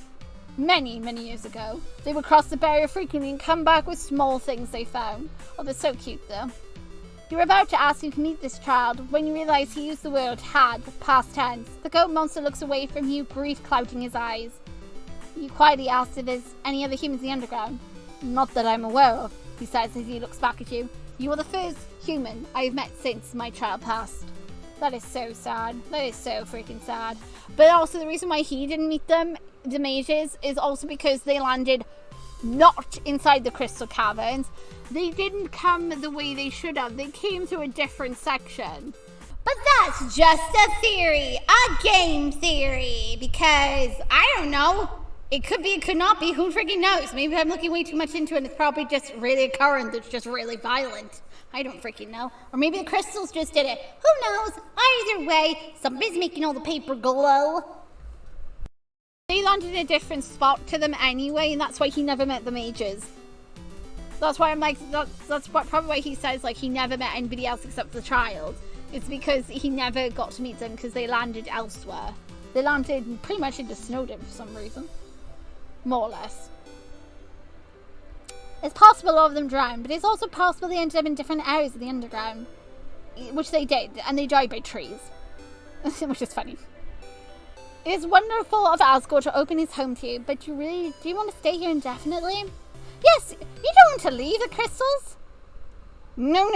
[SPEAKER 1] Many, many years ago. They would cross the barrier frequently and come back with small things they found. Oh, they're so cute though. You're about to ask him to meet this child when you realize he used the word had, past tense. The goat monster looks away from you, grief clouding his eyes. You quietly ask if there's any other humans in the underground. Not that I'm aware of, he says as he looks back at you. You are the first human I've met since my child passed. That is so sad. That is so freaking sad. But also the reason why he didn't meet them, the mages, is also because they landed not inside the crystal caverns. They didn't come the way they should have. They came through a different section. But that's just a theory. A game theory. Because, I don't know. It could be, it could not be. Who freaking knows? Maybe I'm looking way too much into it and it's probably just really a current that's just really violent. I don't freaking know. Or maybe the crystals just did it. Who knows? Either way, somebody's making all the paper glow. They landed in a different spot to them anyway, and that's why he never met the mages. That's why I'm like, that's probably why he says like he never met anybody else except the child. It's because he never got to meet them because they landed elsewhere. They landed pretty much into Snowdon for some reason. More or less. It's possible a lot of them drowned, but it's also possible they ended up in different areas of the underground. Which they did, and they died by trees. Which is funny. It is wonderful of Asgore to open his home to you, but do you want to stay here indefinitely? Yes, you don't want to leave the crystals? No.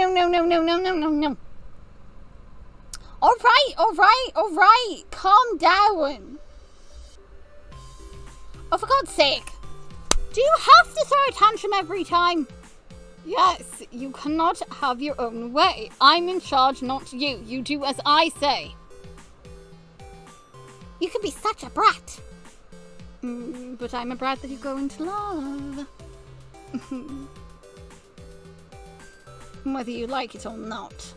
[SPEAKER 1] Alright, calm down. Oh, for God's sake. Do you have to throw a tantrum every time? Yes, you cannot have your own way. I'm in charge, not you. You do as I say. You can be such a brat. But I'm a brat that you're going to love. Whether you like it or not.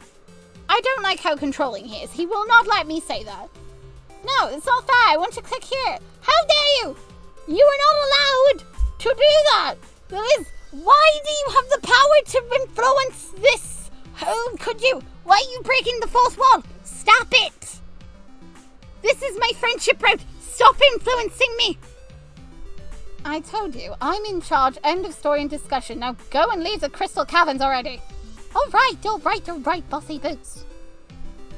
[SPEAKER 1] I don't like how controlling he is. He will not let me say that. No, it's not fair. I want to click here. How dare you? You are not allowed to do that. That is, why do you have the power to influence this? How could you? Why are you breaking the fourth wall? Stop it. This is my friendship route. Stop influencing me. I told you, I'm in charge. End of story and discussion. Now go and leave the crystal caverns already. All right, bossy boots.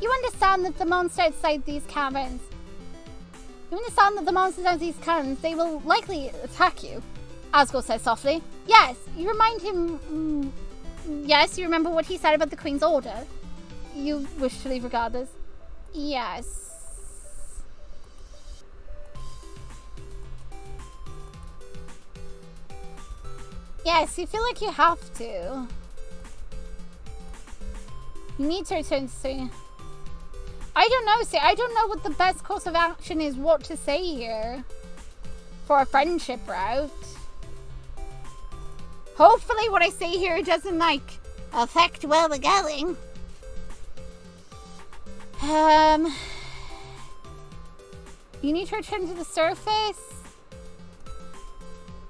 [SPEAKER 1] You understand that the monster outside these caverns. They will likely attack you. Asgore says softly. Yes, you remind him... yes, you remember what he said about the Queen's order. You wish to leave regardless. Yes. Yes, you feel like you have to. You need to return soon. I don't know what the best course of action is, what to say here. For a friendship route. Hopefully what I say here doesn't, like, affect where we're going. You need to return to the surface.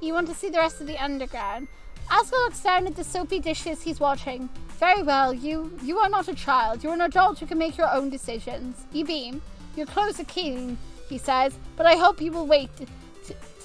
[SPEAKER 1] You want to see the rest of the underground. Asgore looks down at the soapy dishes he's watching. Very well, you are not a child. You're an adult who can make your own decisions. You beam. Your clothes are clean, he says, but I hope you will wait to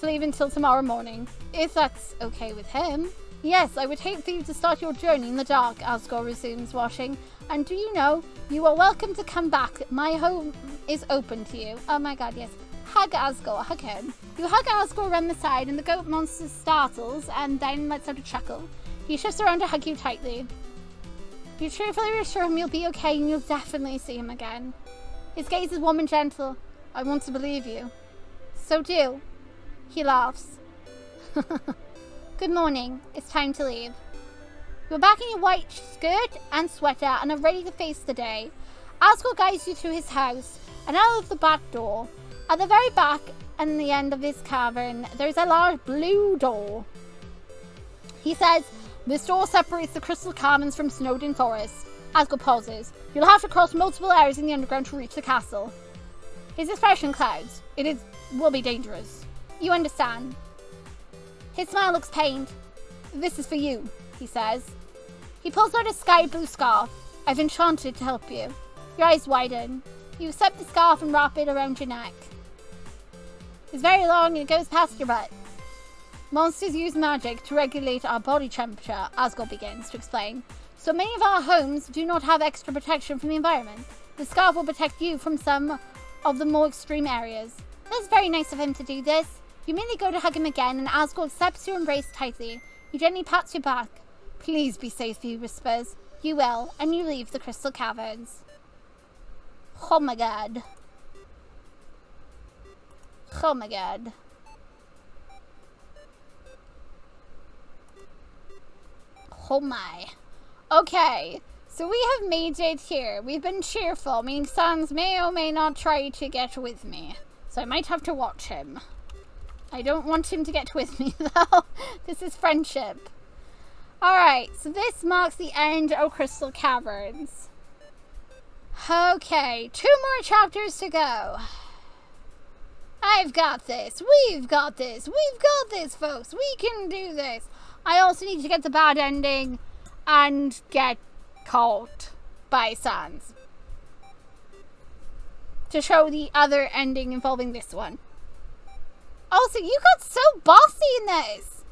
[SPEAKER 1] leave until tomorrow morning. If that's okay with him. Yes, I would hate for you to start your journey in the dark, Asgore resumes washing. And do you know, you are welcome to come back. My home is open to you. Oh my god, yes. Hug Asgore, hug him. You hug Asgore around the side and the goat monster startles and then lets out a chuckle. He shifts around to hug you tightly. You truthfully reassure him you'll be okay and you'll definitely see him again. His gaze is warm and gentle. I want to believe you. So do. He laughs. Good morning. It's time to leave. You're back in your white skirt and sweater and are ready to face the day. Asgore guides you through his house and out of the back door. At the very back, and the end of this cavern, there's a large blue door. He says, this door separates the Crystal Caverns from Snowden Forest. Asgore pauses. You'll have to cross multiple areas in the underground to reach the castle. His expression clouds. Will be dangerous. You understand. His smile looks pained. This is for you, he says. He pulls out a sky blue scarf. I've enchanted to help you. Your eyes widen. You accept the scarf and wrap it around your neck. It's very long and it goes past your butt. Monsters use magic to regulate our body temperature, Asgore begins to explain. So many of our homes do not have extra protection from the environment. The scarf will protect you from some of the more extreme areas. It's very nice of him to do this. You immediately go to hug him again, and Asgore accepts your embrace tightly. He gently pats your back. Please be safe, he whispers. You will, and you leave the Crystal Caverns. Oh my god. Oh my god. Oh my. Okay, so we have made it here. We've been cheerful, meaning Sans may or may not try to get with me. So I might have to watch him. I don't want him to get with me, though. This is friendship. Alright, so this marks the end of Crystal Caverns. Okay, 2 more chapters to go. I've got this. We've got this. We've got this, folks. We can do this. I also need to get the bad ending and get caught by Sans to show the other ending involving this one. Also, you got so bossy in this.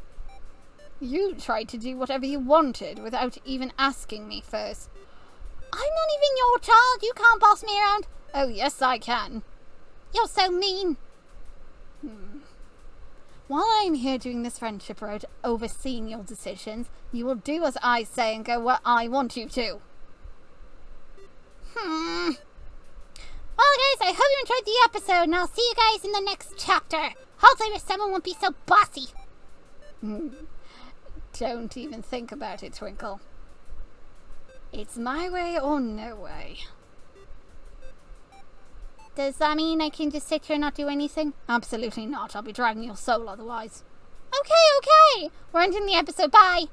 [SPEAKER 1] You tried to do whatever you wanted without even asking me first. I'm not even your child. You can't boss me around. Oh, yes, I can. You're so mean. While I'm here doing this friendship road, overseeing your decisions, you will do as I say and go where I want you to. Well, guys, I hope you enjoyed the episode, and I'll see you guys in the next chapter. Hopefully someone won't be so bossy. Don't even think about it, Twinkle. It's my way or no way. Does that mean I can just sit here and not do anything? Absolutely not. I'll be dragging your soul otherwise. Okay. We're ending the episode. Bye.